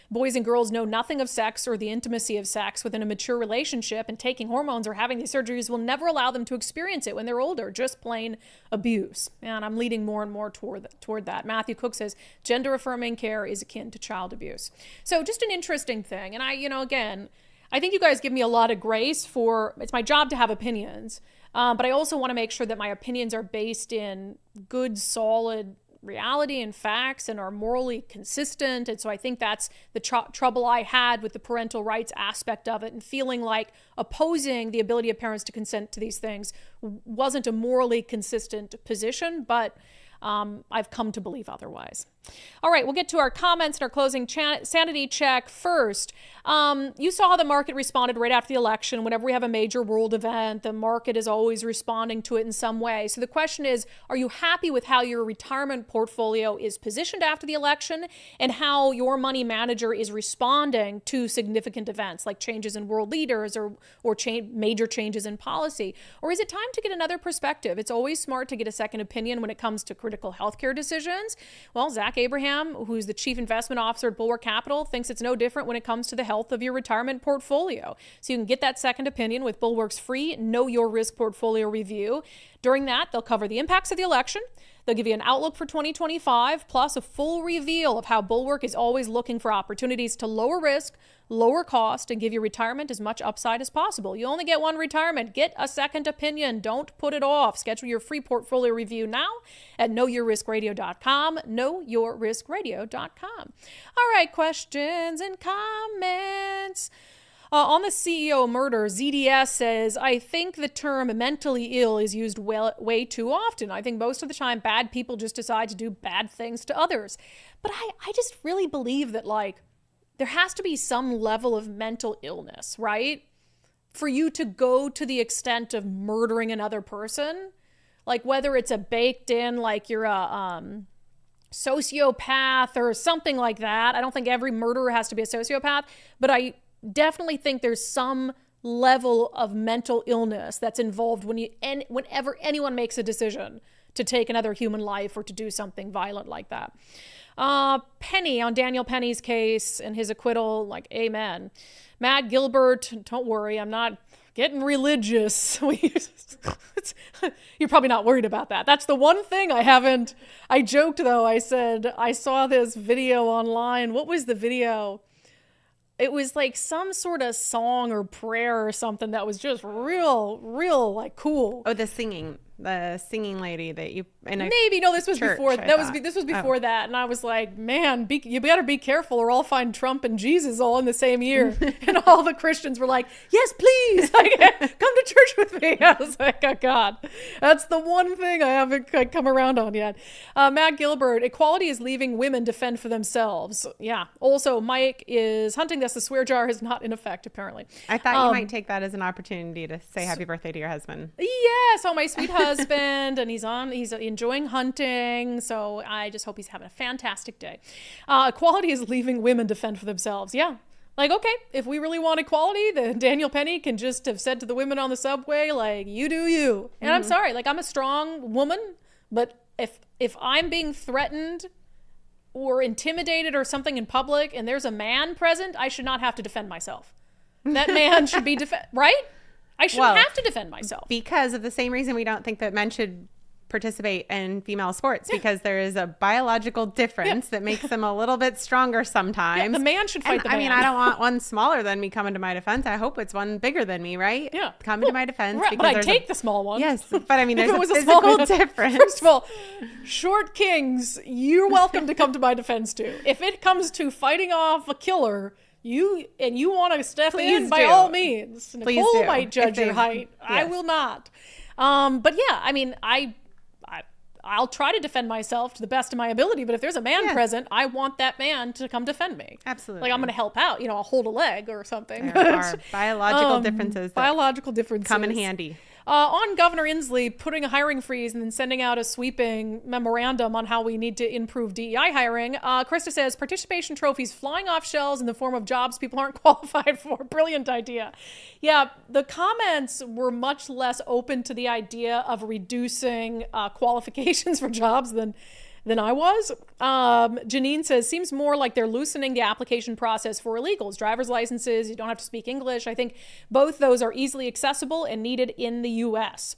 Speaker 1: Boys and girls know nothing of sex or the intimacy of sex within a mature relationship, and taking hormones or having these surgeries will never allow them to experience it when they're older. Just plain abuse. And I'm leading more and more toward that. Matthew Cook says gender affirming care is akin to child abuse. So just an interesting thing. And again, I think you guys give me a lot of grace for, it's my job to have opinions. But I also want to make sure that my opinions are based in good, solid reality and facts and are morally consistent. And so I think that's the trouble I had with the parental rights aspect of it, and feeling like opposing the ability of parents to consent to these things wasn't a morally consistent position, but I've come to believe otherwise. All right, we'll get to our comments and our closing sanity check first. You saw how the market responded right after the election. Whenever we have a major world event, the market is always responding to it in some way. So the question is, are you happy with how your retirement portfolio is positioned after the election and how your money manager is responding to significant events like changes in world leaders or major changes in policy? Or is it time to get another perspective? It's always smart to get a second opinion when it comes to critical healthcare decisions. Well, Zach Abraham, who's the chief investment officer at Bulwark Capital, thinks it's no different when it comes to the health of your retirement portfolio. So you can get that second opinion with Bulwark's free Know Your Risk portfolio review. During that, they'll cover the impacts of the election. They'll give you an outlook for 2025, plus a full reveal of how Bulwark is always looking for opportunities to lower risk, lower cost, and give your retirement as much upside as possible. You only get one retirement. Get a second opinion. Don't put it off. Schedule your free portfolio review now at knowyourriskradio.com, knowyourriskradio.com. All right, questions and comments. On the CEO murder, ZDS says, I think the term mentally ill is used way too often. I think most of the time bad people just decide to do bad things to others. But I just really believe that, like, there has to be some level of mental illness, right? For you to go to the extent of murdering another person. Like, whether it's a baked in, like you're a sociopath or something like that. I don't think every murderer has to be a sociopath, but I definitely think there's some level of mental illness that's involved whenever anyone makes a decision to take another human life or to do something violent like that. Penny, on Daniel Penny's case and his acquittal, like, amen. Matt Gilbert, don't worry, I'm not getting religious. You're probably not worried about that. That's the one thing I haven't. I joked, though. I said, I saw this video online. What was the video? It was like some sort of song or prayer or something that was just real, like, cool.
Speaker 4: Oh, the singing lady that you
Speaker 1: maybe no, this was before this was before that, and I was like, man, you better be careful, or I'll find Trump and Jesus all in the same year. And all the Christians were like, yes, please, come to church with me. I was like, oh God, that's the one thing I haven't come around on yet. Matt Gilbert, equality is leaving women to fend for themselves. Yeah. Also, Mike is hunting. Thus, the swear jar is not in effect, apparently.
Speaker 4: I thought you might take that as an opportunity to say happy birthday to your husband.
Speaker 1: Yes, oh, my sweet husband, and he's enjoying hunting, so I just hope he's having a fantastic day. Equality is leaving women to fend for themselves. Yeah. Like, okay, if we really want equality, then Daniel Penny can just have said to the women on the subway, like, you do you. And I'm sorry, like, I'm a strong woman, but if I'm being threatened or intimidated or something in public and there's a man present, I should not have to defend myself. That man should be right? I shouldn't have to defend myself.
Speaker 4: Because of the same reason we don't think that men should participate in female sports, because there is a biological difference that makes them a little bit stronger sometimes.
Speaker 1: Yeah, the man should fight the man.
Speaker 4: I mean, I don't want one smaller than me coming to my defense. I hope it's one bigger than me, right?
Speaker 1: Yeah.
Speaker 4: Coming to my defense.
Speaker 1: Right, but I take the small one.
Speaker 4: Yes, but I mean, there's a physical difference.
Speaker 1: First of all, short kings, you're welcome to come to my defense too. If it comes to fighting off a killer, you want to step in, by all means. Nicole might judge your height. Yes. I will not. But yeah, I mean, I'll try to defend myself to the best of my ability, but if there's a man present, I want that man to come defend me.
Speaker 4: Absolutely.
Speaker 1: Like, I'm going to help out, I'll hold a leg or something.
Speaker 4: There are biological differences.
Speaker 1: Biological differences.
Speaker 4: Come in handy.
Speaker 1: On Governor Inslee putting a hiring freeze and then sending out a sweeping memorandum on how we need to improve DEI hiring, Krista says participation trophies flying off shelves in the form of jobs people aren't qualified for. Brilliant idea. Yeah, the comments were much less open to the idea of reducing qualifications for jobs than I was. Janine says, seems more like they're loosening the application process for illegals. Driver's licenses, you don't have to speak English. I think both those are easily accessible and needed in the U.S.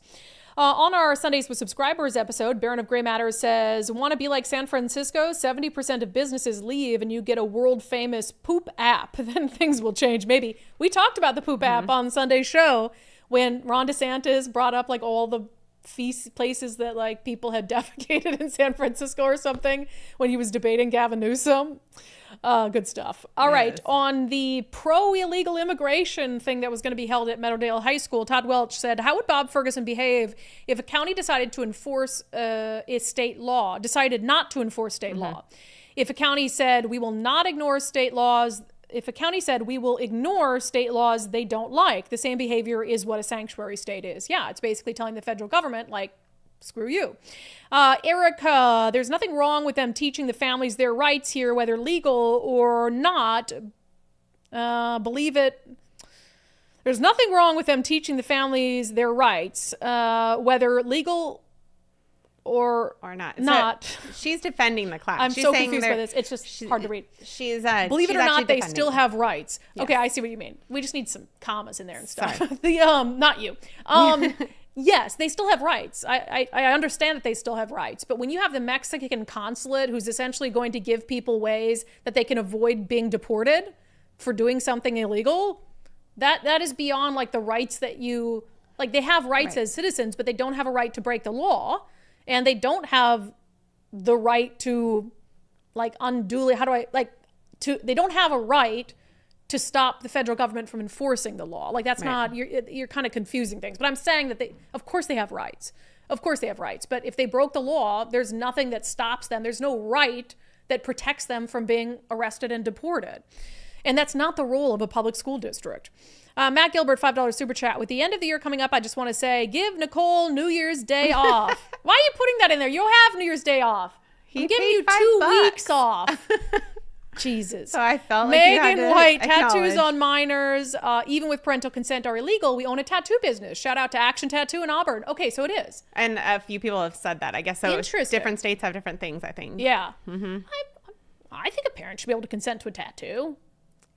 Speaker 1: On our Sundays with Subscribers episode, Baron of Gray Matters says, want to be like San Francisco? 70% of businesses leave and you get a world-famous poop app. Then things will change. Maybe. We talked about the poop app on Sunday's show when Ron DeSantis brought up like all the places that like people had defecated in San Francisco or something when he was debating Gavin Newsom. Good stuff. All right. On the pro-illegal immigration thing that was going to be held at Meadowdale High School, Todd Welch said, how would Bob Ferguson behave if a county decided to enforce its state law, decided not to enforce state law? If a county said, we will not ignore state laws, if a county said, we will ignore state laws they don't like, the same behavior is what a sanctuary state is. Yeah, it's basically telling the federal government, like, screw you. Erica, there's nothing wrong with them teaching the families their rights here, whether legal or not. Believe it. There's nothing wrong with them teaching the families their rights, whether legal or not.
Speaker 4: So she's defending the class.
Speaker 1: I'm so confused by this. It's just hard to read. Believe it or not, they still have rights. Yes. Okay, I see what you mean. We just need some commas in there and stuff. Not you. Yes, they still have rights. I understand that they still have rights. But when you have the Mexican consulate who's essentially going to give people ways that they can avoid being deported for doing something illegal, that is beyond like the rights that you, like, they have rights as citizens, but they don't have a right to break the law. And they don't have the right to, like, unduly, they don't have a right to stop the federal government from enforcing the law. Like, that's not, you're kind of confusing things. But I'm saying that of course they have rights. Of course they have rights. But if they broke the law, there's nothing that stops them. There's no right that protects them from being arrested and deported. And that's not the role of a public school district. Matt Gilbert, $5 super chat. With the end of the year coming up, I just want to say, give Nicole New Year's Day off. Why are you putting that in there? You'll have New Year's Day off. I'm giving you 2 weeks off. Jesus.
Speaker 4: So I felt like
Speaker 1: Megan White, tattoos on minors, even with parental consent, are illegal. We own a tattoo business. Shout out to Action Tattoo in Auburn. Okay, so it is.
Speaker 4: And a few people have said that. I guess so.
Speaker 1: Interesting.
Speaker 4: Different states have different things, I think.
Speaker 1: Yeah. Mm-hmm. I think a parent should be able to consent to a tattoo.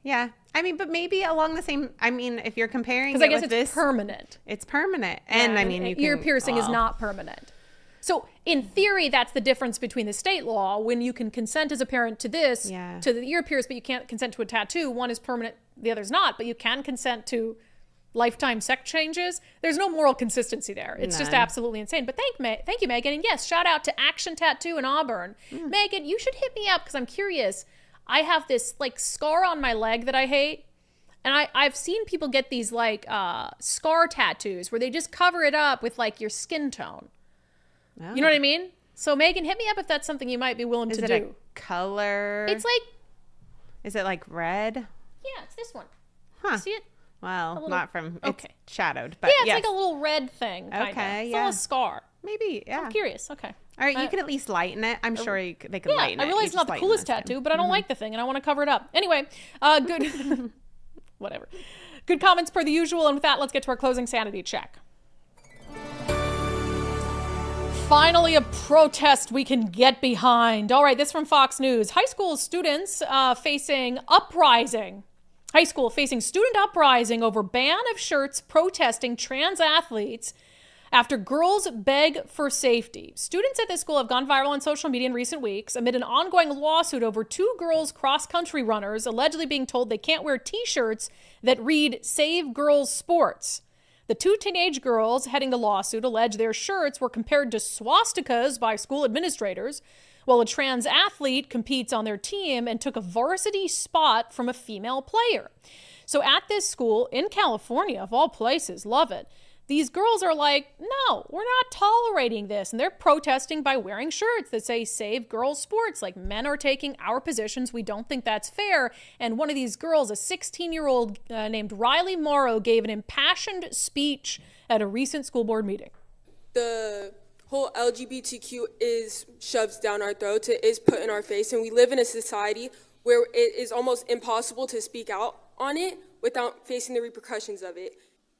Speaker 4: Yeah. I mean, but maybe along the same, I mean, if you're comparing
Speaker 1: because I guess it's permanent.
Speaker 4: It's permanent. And
Speaker 1: yeah,
Speaker 4: I mean,
Speaker 1: ear piercing is not permanent. So in theory, that's the difference between the state law. When you can consent as a parent to this, to the ear pierce, but you can't consent to a tattoo. One is permanent, the other's not. But you can consent to lifetime sex changes. There's no moral consistency there. It's just absolutely insane. But thank you, Megan. And yes, shout out to Action Tattoo in Auburn. Megan, you should hit me up because I'm curious. I have this like scar on my leg that I hate. And I've seen people get these like scar tattoos where they just cover it up with like your skin tone. Oh. You know what I mean? So Megan, hit me up if that's something you might be willing to do.
Speaker 4: Is it a color?
Speaker 1: It's like...
Speaker 4: Is it like red?
Speaker 1: Yeah, it's this one.
Speaker 4: Huh.
Speaker 1: See it?
Speaker 4: Well, not from... It's shadowed, but
Speaker 1: yeah, it's like a little red thing, kind of.
Speaker 4: Okay,
Speaker 1: It's a little scar.
Speaker 4: Maybe, yeah.
Speaker 1: I'm curious. Okay.
Speaker 4: All right, you could at least lighten it. I'm sure they could lighten it.
Speaker 1: I realize it's not the coolest tattoo, but I don't like the thing, and I want to cover it up. Anyway, good... Whatever. Good comments per the usual, and with that, let's get to our closing sanity check. Finally, a protest we can get behind. All right, this from Fox News. High school students facing uprising. High school facing student uprising over ban of shirts protesting trans athletes after girls beg for safety. Students at this school have gone viral on social media in recent weeks amid an ongoing lawsuit over 2 girls cross-country runners allegedly being told they can't wear t-shirts that read "Save Girls Sports." The 2 teenage girls heading the lawsuit allege their shirts were compared to swastikas by school administrators, while a trans athlete competes on their team and took a varsity spot from a female player. So at this school in California, of all places, love it, these girls are like, no, we're not tolerating this. And they're protesting by wearing shirts that say "Save Girls Sports." Like, men are taking our positions. We don't think that's fair. And one of these girls, a 16-year-old named Riley Morrow, gave an impassioned speech at a recent school board meeting.
Speaker 6: The whole LGBTQ is shoved down our throats. It is put in our face. And we live in a society where it is almost impossible to speak out on it without facing the repercussions of it.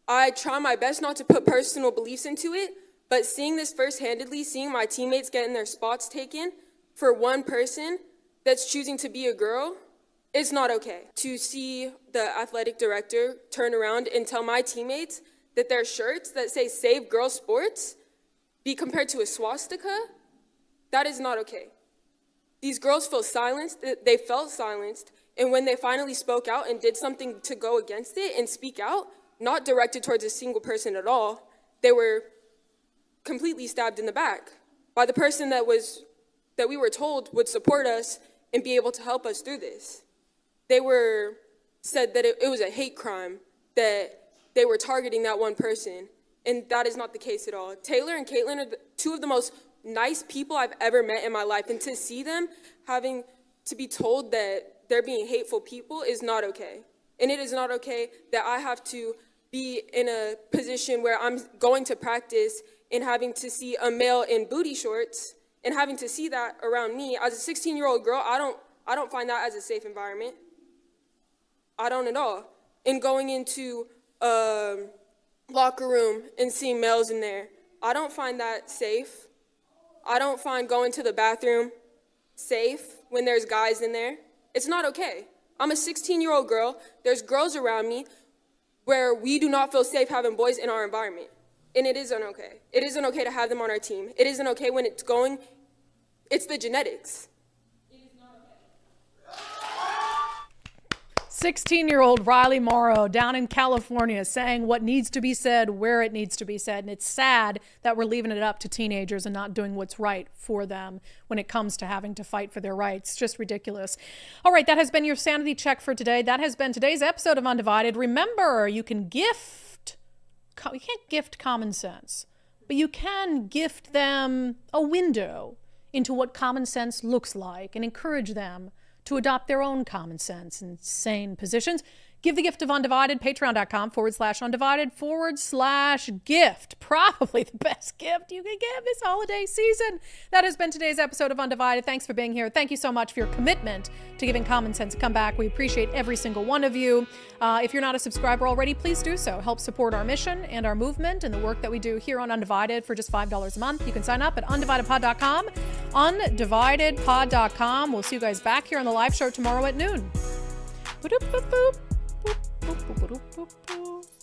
Speaker 6: I try my best not to put personal beliefs into it, but seeing this first-handedly, seeing my teammates getting their spots taken for one person that's choosing to be a girl, it's not okay. To see the athletic director turn around and tell my teammates that their shirts that say "Save Girls Sports" be compared to a swastika, that is not okay. These girls feel silenced, they felt silenced, and when they finally spoke out and did something to go against it and speak out, not directed towards a single person at all, they were completely stabbed in the back by the person that we were told would support us and be able to help us through this. They were said that it was a hate crime, that they were targeting that one person, and that is not the case at all. Taylor and Caitlin are 2 of the most nice people I've ever met in my life, and to see them having to be told that they're being hateful people is not okay. And it is not okay that I have to be in a position where I'm going to practice and having to see a male in booty shorts and having to see that around me. As a 16-year-old girl, I don't find that as a safe environment. I don't at all. And going into a locker room and seeing males in there, I don't find that safe. I don't find going to the bathroom safe when there's guys in there. It's not okay. I'm a 16-year-old girl. There's girls around me where we do not feel safe having boys in our environment. And it isn't okay. It isn't okay to have them on our team. It isn't okay when it's the genetics. It is not
Speaker 1: 16-year-old Riley Morrow down in California saying what needs to be said where it needs to be said. And it's sad that we're leaving it up to teenagers and not doing what's right for them when it comes to having to fight for their rights. Just ridiculous. All right, that has been your sanity check for today. That has been today's episode of Undivided. Remember, you can't gift common sense, but you can gift them a window into what common sense looks like and encourage them to adopt their own common sense and sane positions. Give the gift of Undivided, patreon.com/undivided/gift. Probably the best gift you can give this holiday season. That has been today's episode of Undivided. Thanks for being here. Thank you so much for your commitment to giving common sense a comeback. We appreciate every single one of you. If you're not a subscriber already, please do so. Help support our mission and our movement and the work that we do here on Undivided for just $5 a month. You can sign up at undividedpod.com. undividedpod.com. We'll see you guys back here on the live show tomorrow at noon. Boop, boop, boop. Boop, boop, boop, boop, boop.